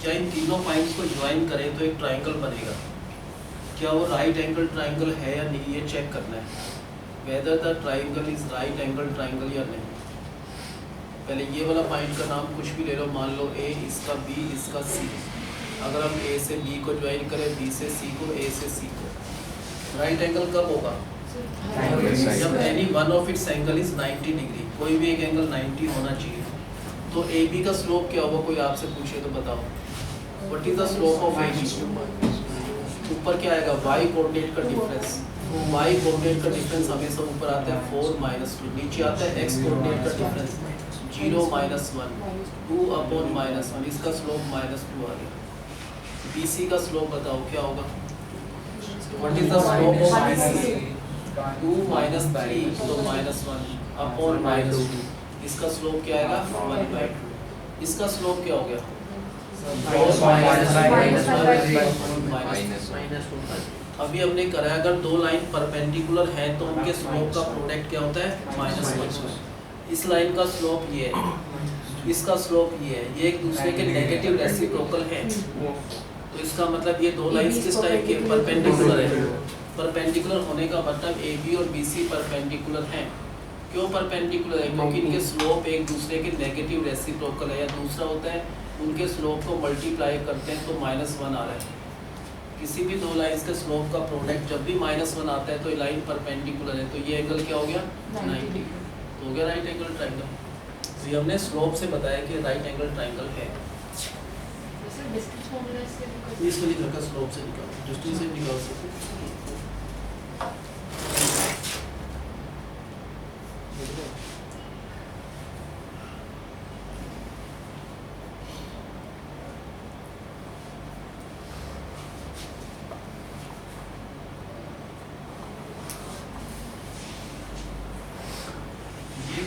क्या इन तीनों पॉइंट्स को ज्वाइन करें तो एक ट्राइंगल बनेगा? क्या वो राइट एंगल ट्राइंगल है या नहीं, ये चेक करना है। Whether the triangle is right angle triangle या नहीं। पहले ये वाला पॉइंट का नाम कुछ भी ले लो, मान लो A, इसका B, इसका C। अगर हम A से B को ज्वाइन करें, B से C को, A से C को, राइट एंगल कब होगा? जब any one of its angle is 90 degree. कोई भी एक एंगल 90 होना चाहिए। तो AB का स्लोप क्या होगा, कोई आपसे पूछे तो बताओ। What is the slope of AB? ऊपर क्या आएगा? y कोऑर्डिनेट का डिफरेंस। y कोऑर्डिनेट का डिफरेंस हमेशा ऊपर आता है 4 - 2, नीचे आता है x कोऑर्डिनेट का डिफरेंस 0 - 1, 2/-1, इसका स्लोप -2 आ गया। BC का स्लोप बताओ क्या होगा? What is the slope of BC? 2 - 3 तो -1/-2, इसका स्लोप क्या आएगा? 1/2। इसका स्लोप क्या हो गया? अभी हमने करा है, अगर दो लाइन परपेंडिकुलर है तो उनके स्लोप का प्रोडक्ट क्या होता है? -1। इस लाइन का स्लोप ये है, इसका स्लोप ये है, ये एक दूसरे के नेगेटिव रेसिप्रोकल है। तो इसका मतलब ये दो लाइंस किस टाइप के? परपेंडिकुलर है। परपेंडिकुलर होने का मतलब AB और BC परपेंडिकुलर हैं। क्यों परपेंडिकुलर है? क्योंकि इनके स्लोप एक दूसरे के नेगेटिव रेसिप्रोकल है। या दूसरा होता है उनके स्लोप को मल्टीप्लाई करते हैं तो -1 आ रहा है। किसी भी दो लाइंस के स्लोप का प्रोडक्ट जब भी -1 आता है तो ये लाइन परपेंडिकुलर है, तो ये एंगल क्या हो गया? 90। तो हो गया राइट एंगल ट्राइंगल। तो ये हमने स्लोप से बताया कि राइट एंगल ट्राइंगल है। इसको लिख रखा स्लोप से निकाल, डिस्टेंस से निकाल सकते।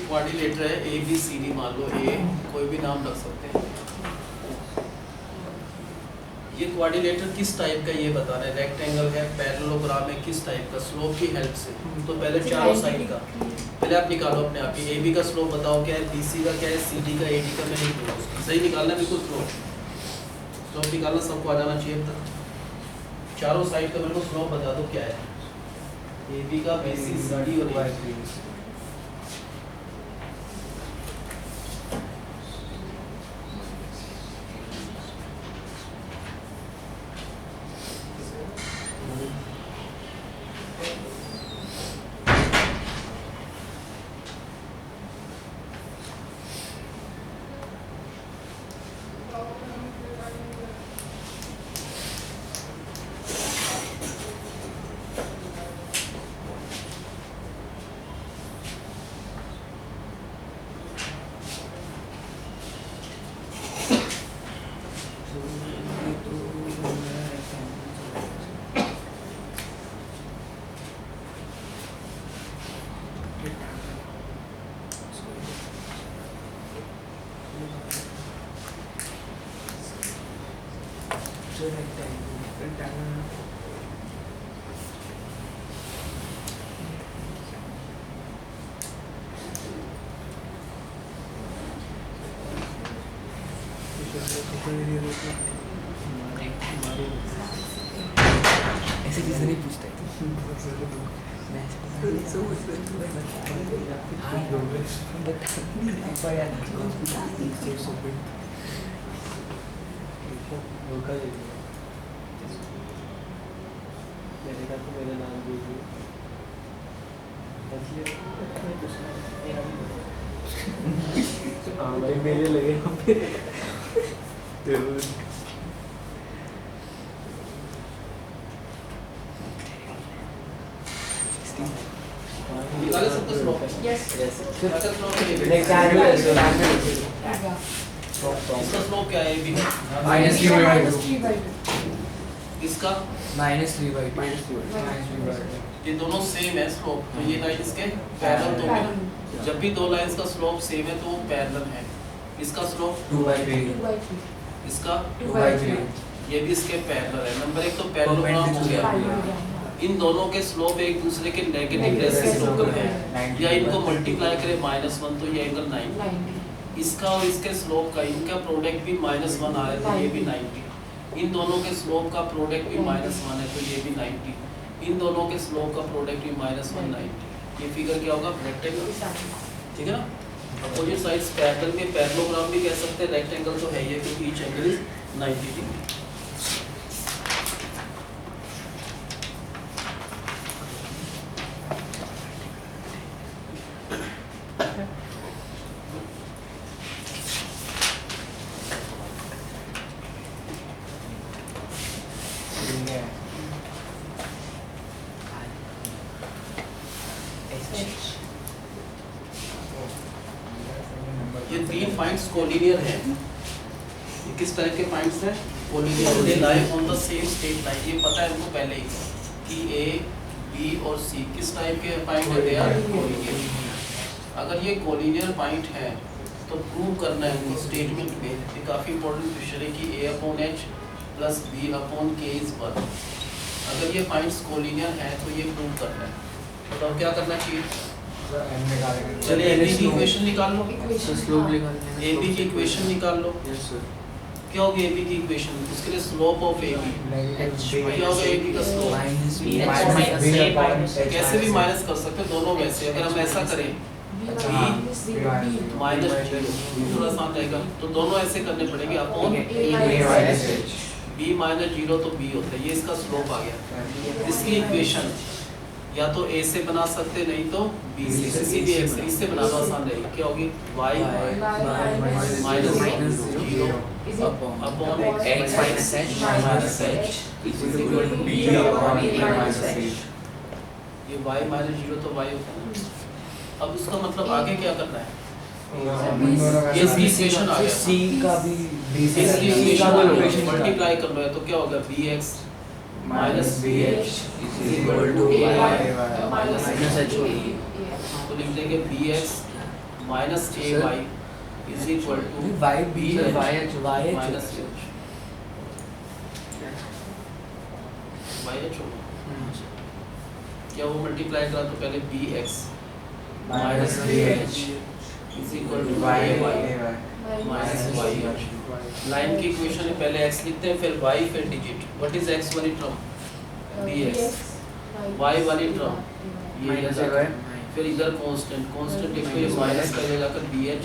क्वाड्रिलेटर है ABCD, मान लो A, कोई भी नाम रख सकते हैं। ये क्वाड्रिलेटर किस टाइप का ये बताना है। रेक्टेंगल है, पैरेललोग्राम है, किस टाइप का? स्लोप की हेल्प से। तो पहले चारों साइड का पहले आप निकालो अपने आप ही। AB का स्लोप बताओ क्या है, BC का क्या है, CD का, AD का। मैं नहीं बोलूँगा, सही निकालना बिल्कुल। स्लोप निकालना सबको आ जाना चाहिए तक। चारों साइड का मेरे को स्लोप बता दो क्या है। AB का, BC, CD और AD। ऐसे चीज़ नहीं पूछता है मेरे लगे निकाले सबका स्लोप Yes. अच्छा स्लोप है AB। Yeah. इसका स्लोप क्या है AB का? -3/2. इसका -3/2 ये दोनों सेम है स्लोप, तो ये लाइन इसके पैरेलल तो है। जब भी दो लाइंस का स्लोप सेम है तो वो पैरेलल है। इसका स्लोप 2/3 इसका 2/3 ये भी इसके पैरेलल है। नंबर एक तो पैरेललोग्राम हो गया। इन दोनों के स्लोप एक दूसरे के नेगेटिव रेसिप्रोकल है, या इनको मल्टीप्लाई करें -1 तो ये एंगल 90। इसका और इसके स्लोप का इनका प्रोडक्ट भी -1 आ रहा है तो ये भी 90। इन दोनों के स्लोप का प्रोडक्ट भी -1 है तो ये भी 90। इन दोनों के स्लोप का प्रोडक्ट भी -1 90। ये फिगर क्या होगा? रेक्टेंगल, ठीक है ना। अपोजिट साइड्स पैरेलल में पैरेललोग्राम भी कह सकते हैं, रेक्टेंगल तो है ये क्योंकि ईच एंगल इज 90 डिग्री। ये तीन पॉइंट्स कोलिनियर हैं। ये किस टाइप के पॉइंट्स हैं? Collinear. They lie on the same straight line. ये पता है हमको पहले ही कि A, B और C किस टाइप के पॉइंट है? They are collinear. अगर ये कोलिनियर पॉइंट है तो प्रूव करना है उनको स्टेटमेंट में। ये काफ़ी इंपॉर्टेंट क्वेश्चन है कि A/H प्लस B/K इज 1। अगर ये पॉइंट्स कोलिनियर हैं तो ये प्रूव करना है। बताओ क्या करना चाहिए? चलिए AB की इक्वेशन निकाल लो। स्लोप निकालना है AB की इक्वेशन निकाल लो। यस सर क्या होगी AB की इक्वेशन? उसके लिए स्लोप ऑफ AB क्या होगा? AB का स्लोप कैसे भी माइनस कर सकते हैं दोनों में से। अगर हम ऐसा करें माइनस थोड़ा आसान रहेगा तो दोनों ऐसे करने पड़ेंगे अपॉन B -0 तो B होता है। ये इसका स्लोप आ गया। इसकी इक्वेशन या तो A से बना सकते नहीं तो B से, किसी भी एक से। इससे बनाना आसान रहेगा। क्या होगी? Y -0 upon x minus h minus h is equal to b upon a minus h। ये y -0 तो y होता है ना। अब उसका मतलब आगे क्या करना है? ये B इक्वेशन आ गया। C का भी इसकी इक्वेशन मल्टीप्लाई कर लो तो क्या होगा? bx minus bh is equal to y minus h। तो लिख देंगे bx minus ay is equal to y b bh y minus h। yh होगा। क्या वो मल्टीप्लाई करा तो पहले bx minus bh is equal to y minus yh। Line की इक्वेशन है, पहले x लिखते हैं फिर y फिर डिजिट। व्हाट इज x वाली टर्म? dx। y वाली टर्म ये इधर फिर इधर कांस्टेंट एक तो ये माइनस करेगा कर bh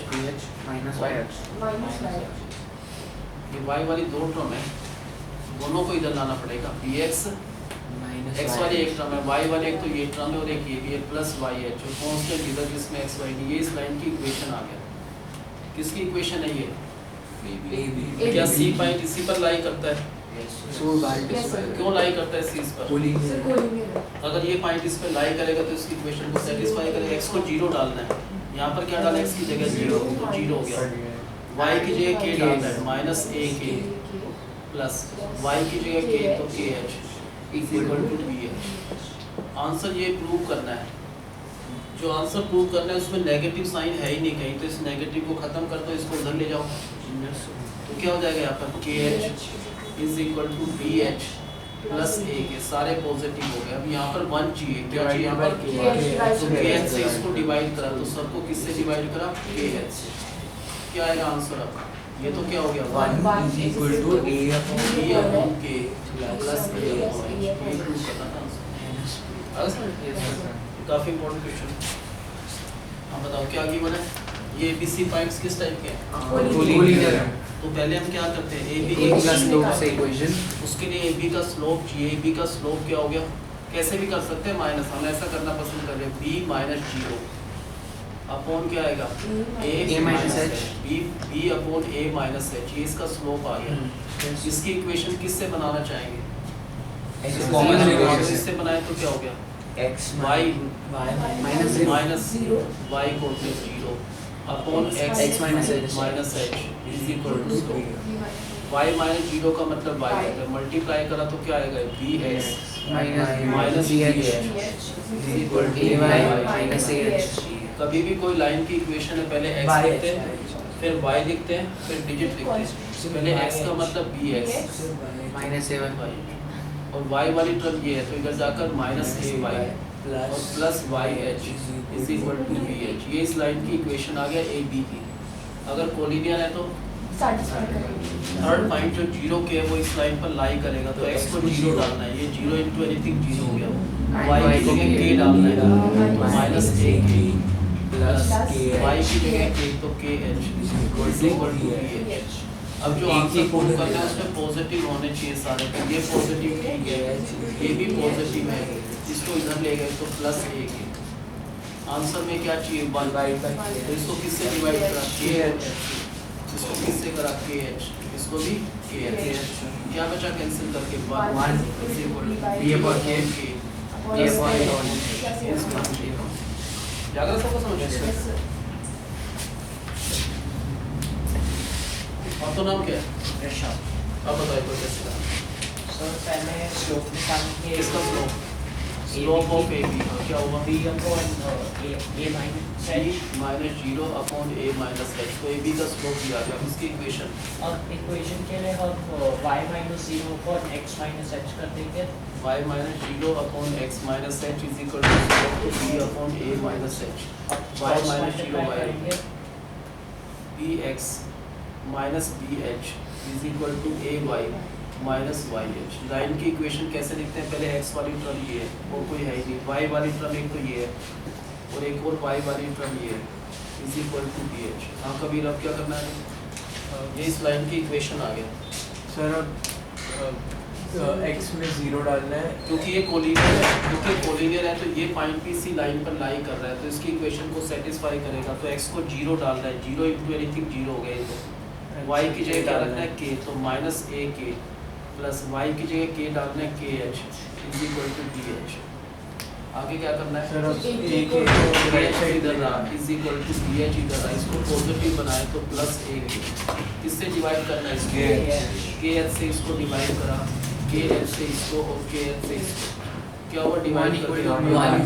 minus y h ये y वाली दो टर्म है, दोनों को इधर लाना पड़ेगा। bx x वाली एक टर्म है, y वाली एक तो ये टर्म है और एक ये भी है प्लस yh और कांस्टेंट इधर जिसमें x y ये इस लाइन की इक्वेशन आ गया। किसकी इक्वेशन है ये? क्या C पॉइंट इसी पर लाई करता है? क्यों लाई करता है C इस पर? अगर ये पॉइंट इस पर लाई करेगा तो इसकी इक्वेशन को सेटिस्फाई करेगा। x को 0 डालना है, यहाँ पर क्या डाला? x की जगह 0 तो 0 हो गया। y की जगह k डालना है माइनस ak प्लस y की जगह k तो kh is equal to bh। Answer ये प्रूव करना है। जो आंसर प्रूव करना है उसमें नेगेटिव साइन है ही नहीं कहीं, तो इस नेगेटिव को खत्म कर दो, इसको उधर ले जाओ तो क्या हो जाएगा? यहाँ पर kh is equal to bh plus ak सारे पॉजिटिव हो गए। अब यहाँ पर 1 चाहिए, क्या चाहिए यहाँ पर? तो kh से इसको डिवाइड करा तो सबको किससे डिवाइड करा? kh से। क्या आएगा आंसर आपका? ये तो क्या हो गया One is equal to A upon B upon K plus plus A A upon upon H. H। ये प्रूव करना था minus B. आगे सर? काफी इंपॉर्टेंट क्वेश्चन। आप बताओ क्या गिवन है? ये ABC पॉइंट्स किस टाइप के हैं? कोलिनियर है। तो पहले हम क्या करते हैं AB A plus स्लोप से इक्वेशन। उसके लिए AB का स्लोप चाहिए। AB का स्लोप क्या हो गया? कैसे भी कर सकते हैं माइनस, हम ऐसा करना पसंद कर रहे हैं B माइनस 0 अपॉन क्या आएगा A minus H। B upon A minus H। ये इसका स्लोप आ गया। इसकी इक्वेशन किससे बनाना चाहेंगे? X common common equation equation। इससे बनाए तो क्या हो गया? X Y minus 0 minus 0 y equal to 0 upon X minus H minus H is equal to y minus 0 का मतलब y है, मल्टीप्लाई करा तो क्या आएगा bx minus bh is equal to AY minus AH। कभी भी कोई लाइन की इक्वेशन है पहले x लिखते हैं, फिर y लिखते हैं, फिर डिजिट लिखते हैं। पहले x का मतलब bx minus A1 और y वाली टर्म ये है तो इधर जाकर माइनस ay और plus YH is equal to BH। ये इस लाइन की इक्वेशन आ गया AB की। अगर कोलिनियर है तो थर्ड पॉइंट जो 0 के है वो इस लाइन पर लाई करेगा तो x को 0 डालना है। ये 0 इंटू एनीथिंग 0 हो गया। y की जगह k डालना है तो माइनस AK प्लस y की जगह k तो KH is equal to BH। अब जो आंसर प्रूव करना है उसमें पॉजिटिव होने चाहिए सारे, तो ये पॉजिटिव ठीक है, ये भी पॉजिटिव है, इसको इधर ले गए तो प्लस ए के। आंसर में क्या चाहिए 1 तो इसको किससे डिवाइड करा KH, इसको किससे करा KH, इसको भी KH। क्या बचा कैंसिल करके 1 is equal to B upon K B upon जाकर सबको समझ। और तो नाम क्या है? अब बताइए कोई कैसे करा? सर पहले स्लोप निकाल के इसका स्लोप ऑफ AB क्या होगा? B upon A minus H minus 0 upon A minus H। तो AB का स्लोप दिया गया, इसकी इक्वेशन और इक्वेशन के लिए हम y minus 0 upon x minus h कर देंगे। y minus 0 upon x minus H is equal to slope to B upon A minus H। y minus 0 y bx minus BH is equal to AY minus YH। Line की equation कैसे लिखते हैं? पहले x वाली term ये है और कोई है ही नहीं, y वाली टर्म एक तो ये है और एक और y वाली टर्म ये है इज इक्वल टू BH। हाँ कबीर अब क्या करना है? ये इस लाइन की इक्वेशन आ गया सर अब x में 0 डालना है क्योंकि ये कोलिनियर है, क्योंकि कोलिनियर है तो ये पॉइंट भी इसी लाइन पर लाई कर रहा है तो इसकी इक्वेशन को सेटिस्फाई करेगा। तो x को 0 डालना है, 0 इंटू एनीथिंग 0 हो गया। तो y की जगह क्या रखना है k, तो माइनस AK प्लस y की जगह k डालना है KH is equal to BH। आगे क्या करना है? सर अब BH एक इधर रहा इज इक्वल टू BH इधर रहा, इसको पॉजिटिव बनाए तो प्लस AK। किससे डिवाइड करना है इसको? KH से इसको डिवाइड करा, KH से इसको और KH से इसको। क्या हुआ डिवाइड करके? 1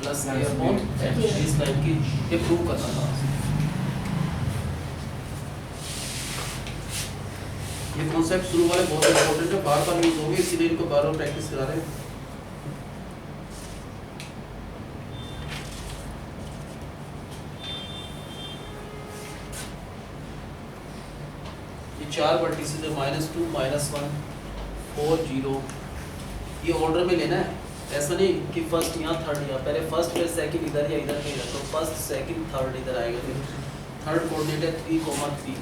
प्लस A अपॉन H। इस लाइन की ये प्रूव करना था। ये कॉन्सेप्ट शुरू वाले बहुत इंपॉर्टेंट है, बार बार यूज होंगे, इसीलिए इनको बार बार प्रैक्टिस करा रहे हैं। ये 4 वर्टिसेस है -2 -1 4 0। ये ऑर्डर में लेना है, ऐसा नहीं कि फर्स्ट यहाँ थर्ड यहाँ, पहले फर्स्ट फिर सेकंड इधर या इधर नहीं रखो, फर्स्ट सेकंड थर्ड इधर आएगा। फिर थर्ड कोऑर्डिनेट है 3,3,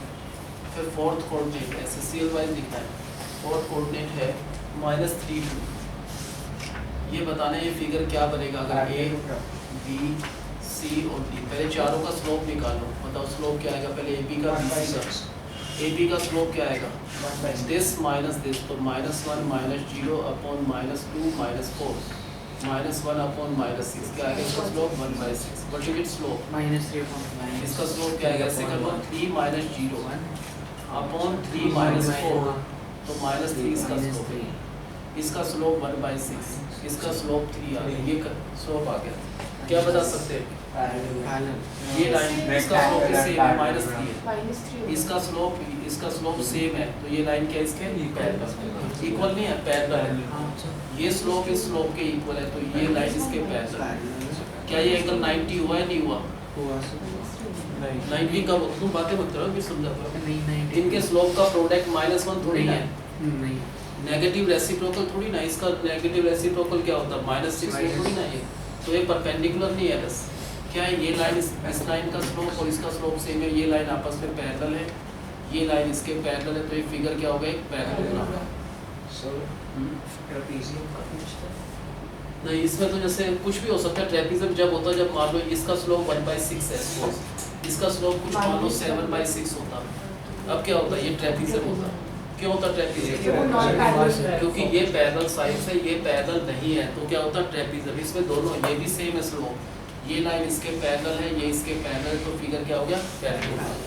फिर फोर्थ कोऑर्डिनेट है SCL वाइज लिखना है, फोर्थ कोऑर्डिनेट है -3 2। ये बताना है ये फिगर क्या बनेगा अगर A B C और D। पहले चारों का स्लोप निकालो, बताओ स्लोप क्या आएगा? पहले AB का BC का, AB का स्लोप क्या आएगा? दिस माइनस दिस, तो -1 -0 अपॉन -2 -4 -1 अपॉन -6 क्या आएगा? इसका slope 1/6। What is it's slope? -3 इसका स्लोप क्या आएगा? ऐसे कर लो 3 -0 अपॉन 3 -4 तो -3 इसका स्लोप है। इसका स्लोप 1/6, इसका स्लोप 3 आ गया। ये स्लोप आ गया। क्या बता सकते हैं? ये लाइन इसका स्लोप सेम है -3 है, इसका स्लोप सेम है तो ये लाइन क्या इसके इक्वल नहीं है, पैरेलल है। ये स्लोप इस स्लोप के इक्वल है तो ये लाइन इसके पैरेलल है। क्या ये एंगल 90 हुआ है नहीं हुआ? नहीं 90 का तुम बातें मत करो, फिर समझाता हूँ। नहीं इनके स्लोप का प्रोडक्ट -1 थोड़ी ना है, नहीं नेगेटिव रेसिप्रोकल थोड़ी ना, इसका नेगेटिव रेसिप्रोकल क्या होता है -6 में थोड़ी ना ये, तो ये परपेंडिकुलर नहीं है बस। क्या है, ये लाइन इस लाइन का स्लोप और इसका स्लोप सेम है, ये लाइन आपस में पैरेलल है, ये लाइन इसके पैरेलल है, तो ये फिगर क्या होगा, एक पैरेललोग्राम। सर ट्रेपेजियम का पूछते हैं। नहीं, इसमें तो जैसे कुछ भी हो सकता है। ट्रेपेजियम जब होता है जब मान लो इसका स्लोप 1/6 है, suppose, इसका स्लोप कुछ मान लो 7/6 होता। अब क्या होता है, ये ट्रेपेजियम होता। क्यों होता ट्रेपेजियम? क्योंकि ये पैरेलल साइड्स है, ये पैरेलल नहीं है, तो क्या होता है ट्रेपेजियम। इसमें दोनों ये भी सेम है स्लोप, ये लाइन इसके पैरेलल है, ये इसके पैरेलल, तो फिगर क्या हो गया, पैरेललोग्राम।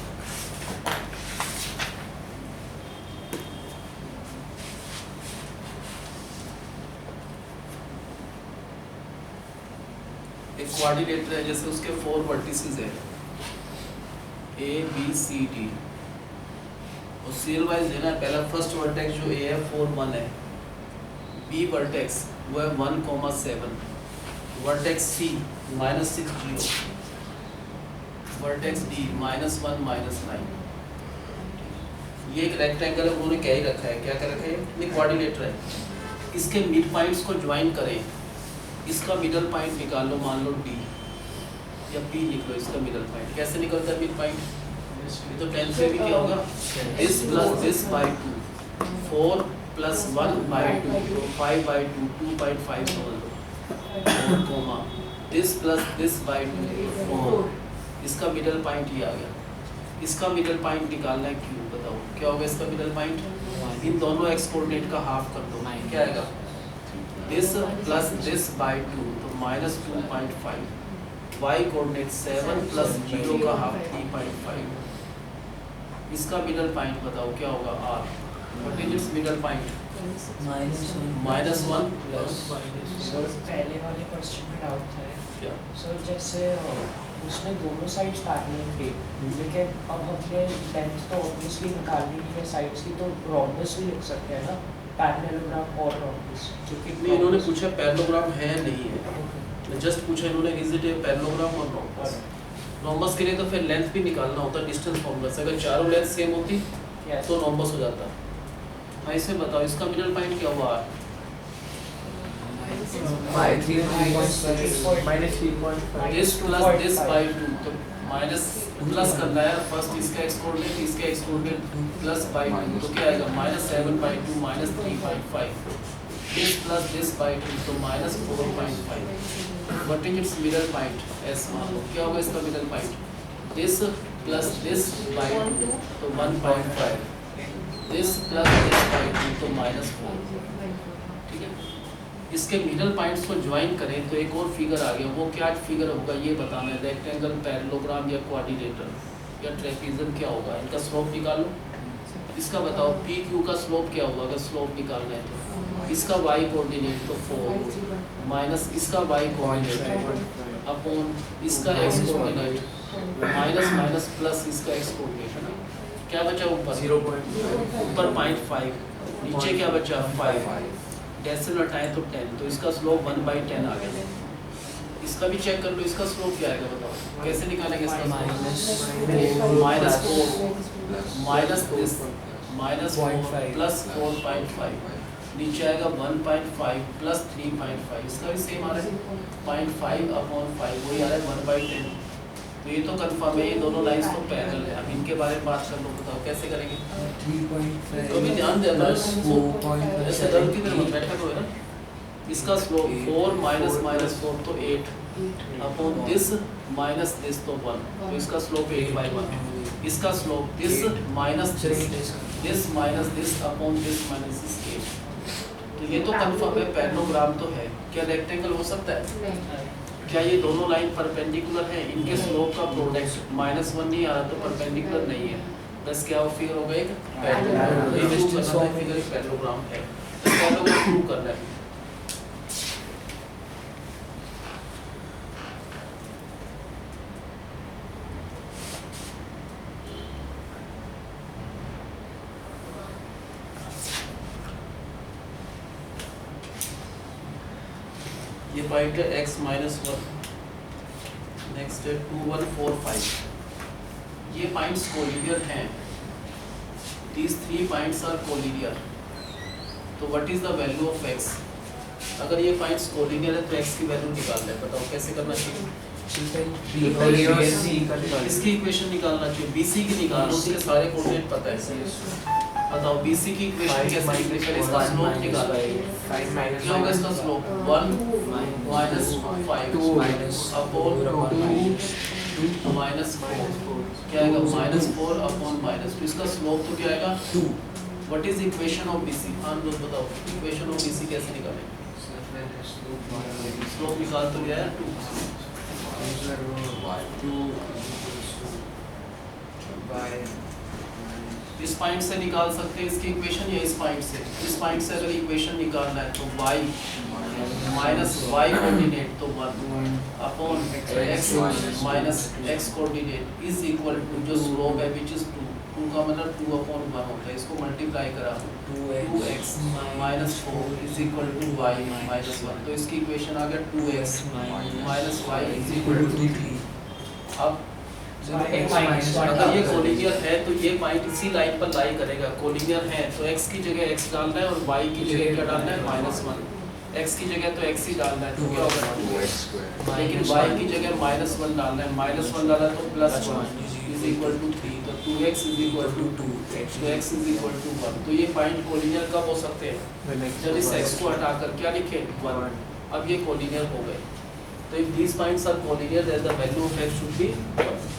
एक क्वाड्रिलेटरल है, जैसे उसके 4 वर्टिसेस है A B C D, और सीरियल वाइज देना है। पहला फर्स्ट वर्टेक्स जो A है 4 1 है, B वर्टेक्स वो है 1,7, वर्टेक्स C -6 0, वर्टेक्स D -1 -9। ये एक रेक्टेंगल है, उन्होंने क्या ही रखा है, क्या कर रखा है, ये क्वाड्रिलेटरल है। इसके मिड पॉइंट्स को ज्वाइन करें, इसका मिडल पॉइंट निकाल लो, मान लो D या P लिख लो, इसका मिडल पॉइंट कैसे निकलता है मिड पॉइंट, ये तो 10 से भी क्या होगा, this plus this by 2, 4 plus 1 by 2, तो 5 by 2, 2.5 समझ लो, और coma this plus this by 2, 4, इसका मिडल पॉइंट ये आ गया। इसका मिडल पॉइंट निकालना है Q, बताओ क्या होगा इसका मिडल पॉइंट। इन दोनों एक्स कोऑर्डिनेट का हाफ कर दो, क्या आएगा, this plus this by 2, तो -2.5, y कोऑर्डिनेट 7 plus 0 का हाफ 3.5, इसका मिडल पॉइंट बताओ क्या होगा R, what is it's middle point, -1 plus sir पहले वाले क्वेश्चन में डाउट था क्या, सर, जैसे उसमें दोनों साइड्स पैरेलल थे, लेकिन अब हमने लेंथ तो ऑब्वियसली निकालनी नहीं है साइड्स की, तो रोम्बस भी लिख सकते हैं ना, पैरेललोग्राम और रोम्बस, क्योंकि नहीं इन्होंने पूछा पैरेललोग्राम है नहीं है, जस्ट पूछा इन्होंने इज इट ए पैरेललोग्राम और रोम्बस। रोम्बस के लिए तो फिर लेंथ भी निकालना होता, डिस्टेंस फॉर्मूला से, अगर चारों लेंथ सेम होती तो रोम्बस हो जाता। हाँ इसमें बताओ इसका मिडल पॉइंट क्या हुआ, दिस प्लस दिस बाय 2, तो माइनस प्लस करना है फर्स्ट इसका एक्स कोऑर्डिनेट, इसका एक्स कोऑर्डिनेट प्लस बाय 2, तो क्या आएगा -7/2 -3.5, दिस प्लस दिस बाय 2, तो -4.5। What is it's middle point, S मान लो, क्या होगा इसका middle point, this plus this by 2, तो 1.5, दिस प्लस दिस बाय 2, तो -4। ठीक है, इसके मिडल पॉइंट्स को ज्वाइन करें तो एक और फिगर आ गया, वो क्या फिगर होगा ये बताना है, रेक्टेंगल, पैरेललोग्राम या क्वाड्रिलेटरल या ट्रेपेजियम क्या होगा, इनका स्लोप निकालो। इसका बताओ पी क्यू का स्लोप क्या होगा, अगर स्लोप निकालना है तो इसका y कोऑर्डिनेट तो 4 माइनस इसका y कोऑर्डिनेट अपॉन इसका x coordinate minus minus plus इसका x कोऑर्डिनेट, क्या बचा ऊपर 0.5, ऊपर 0.5, नीचे क्या बचा 5, डेसिमल हटाएं तो 10, तो इसका स्लोप 1/10 आ गया। इसका भी चेक कर लो, इसका स्लोप क्या आएगा बताओ, कैसे निकालेंगे इसका -4 माइनस दिस -4 प्लस 4.5, नीचे आएगा 1.5 प्लस 3.5, इसका भी सेम आ रहा है 0.5/5, वही आ रहा है 1/10। तो ये तो कंफर्म है, ये दोनों लाइंस तो पैरेलल है। अब इनके बारे में बात कर लो, बताओ कैसे करेंगे, 3.5 तो भी ध्यान दे अगर ऐसे गलती में मत बैठा करो ना। इसका स्लोप 4 माइनस 4 तो 8 अपॉन दिस माइनस दिस तो 1, तो इसका स्लोप 8/1। इसका slope this minus this minus this upon this minus this 8। तो ये तो कंफर्म है, पैरेललोग्राम तो है। क्या रेक्टेंगल हो सकता है? क्या ये दोनों लाइन परपेंडिकुलर है? इनके स्लोप का प्रोडक्ट -1 नहीं आ रहा तो परपेंडिकुलर नहीं है, बस क्या वो फिगर होगा एक पैरेललोग्राम। तो ये प्रूव करना है फिगर एक पैरेललोग्राम है, तो पैरेललोग्राम प्रूव करना है। ये पॉइंट है x -1, नेक्स्ट है 2 1 4 5, ये पॉइंट्स कोलिनियर हैं, these 3 points are collinear, तो what is the value of x? अगर ये पॉइंट्स कोलिनियर है तो x की वैल्यू निकालना है, बताओ कैसे करना चाहिए? इसकी इक्वेशन निकालना चाहिए, BC की निकालना, उसके सारे कोऑर्डिनेट पता है। बताओ BC की इक्वेशन कैसे लिखनी है? इसका स्लोप निकालना है, क्या होगा इसका स्लोप? 1 minus 5 अपॉन 2 minus 4, क्या आएगा? -4 अपॉन माइनस, तो इसका स्लोप तो क्या आएगा? 2। What is equation of BC? हाँ दोस्त बताओ, इक्वेशन ऑफ BC कैसे निकालेंगे? स्लोप निकाल तो लिया है 2। इस पॉइंट से निकाल सकते हैं इसकी इक्वेशन, या इस पॉइंट से? इस पॉइंट से अगर इक्वेशन निकालना है तो y माइनस y कोऑर्डिनेट तो 1 upon x minus x coordinate is equal to जो स्लोप है विच इज 2 का मतलब 2 अपॉन 1 होता है, इसको मल्टीप्लाई करा 2x minus 4 is equal to y minus 1, तो इसकी इक्वेशन आ गया 2x minus y is equal to 3। अब अगर ये कोलिनियर है तो ये पॉइंट इसी लाइन पर लाई करेगा, कोलिनियर है तो x की जगह x डालना है और y की जगह क्या डालना है? -1। x की जगह तो x ही डालना है, तो क्या होगा? 2x, लेकिन y की जगह -1 डालना है, -1 डाला तो +1 इज इक्वल टू 3, तो 2x इज इक्वल टू 2, तो x इज इक्वल टू 1। तो ये पॉइंट कोलिनियर कब हो सकते हैं? जब इस x को हटाकर क्या लिखे? 1। अब ये कोलिनियर हो गए, तो if these points are collinear then the value of x should be 1।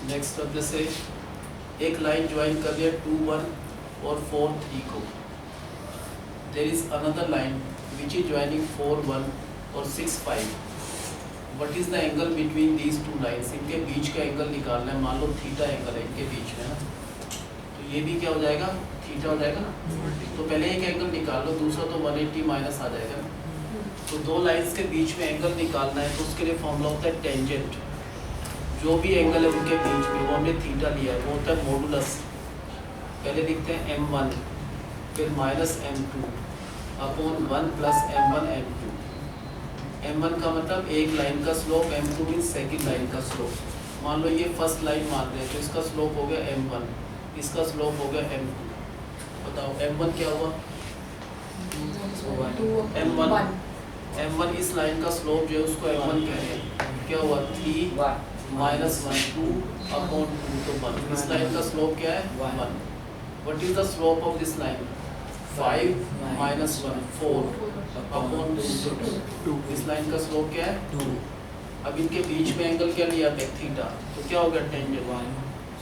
Next अब जैसे एक लाइन ज्वाइन कर लिया 2 1 और 4 3 को, there is another line which is joining 4 1 और 6 5। What is the angle between these two lines? इनके बीच का एंगल निकालना है, मान लो थीटा एंगल है इनके बीच में ना, तो ये भी क्या हो जाएगा? थीटा हो जाएगा ना। तो पहले एक एंगल निकाल लो, दूसरा तो 180 माइनस आ जाएगा ना। तो दो लाइंस के बीच में एंगल निकालना है तो उसके लिए फॉर्मूला होता है टेंजेंट, जो भी एंगल है उनके बीच में, वो हमने थीटा लिया है, वो होता है मॉडुलस। पहले लिखते हैं m1 फिर -m2 upon 1 plus m1 m2। m1 का मतलब एक लाइन का slope, m2 means second line का स्लोप। मान लो ये फर्स्ट लाइन मान रहे हैं तो इसका स्लोप हो गया m1, इसका स्लोप हो गया m2। बताओ m1 क्या हुआ? m1 इस लाइन का स्लोप जो है उसको m1 कह रहे हैं, क्या हुआ? 3 -1 2 अपॉन 2 तो 1। इस लाइन का स्लोप क्या है? 1। What is the slope of this line? 5 -1 4 upon 2। इस लाइन का स्लोप क्या है? 2। अब इनके बीच में एंगल क्या लिया है? थीटा, तो क्या होगा? टेंजेंट 1।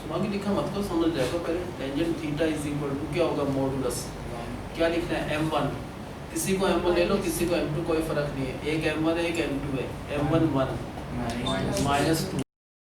सुना कि लिखा मत करो, समझ जाएगा पहले। Tangent theta is equal to क्या होगा? मॉडुलस। क्या लिखना है? m1, किसी को m1 ले लो, किसी को m2, कोई फर्क नहीं है। एक m1 है एक m2 है। m1 1 -2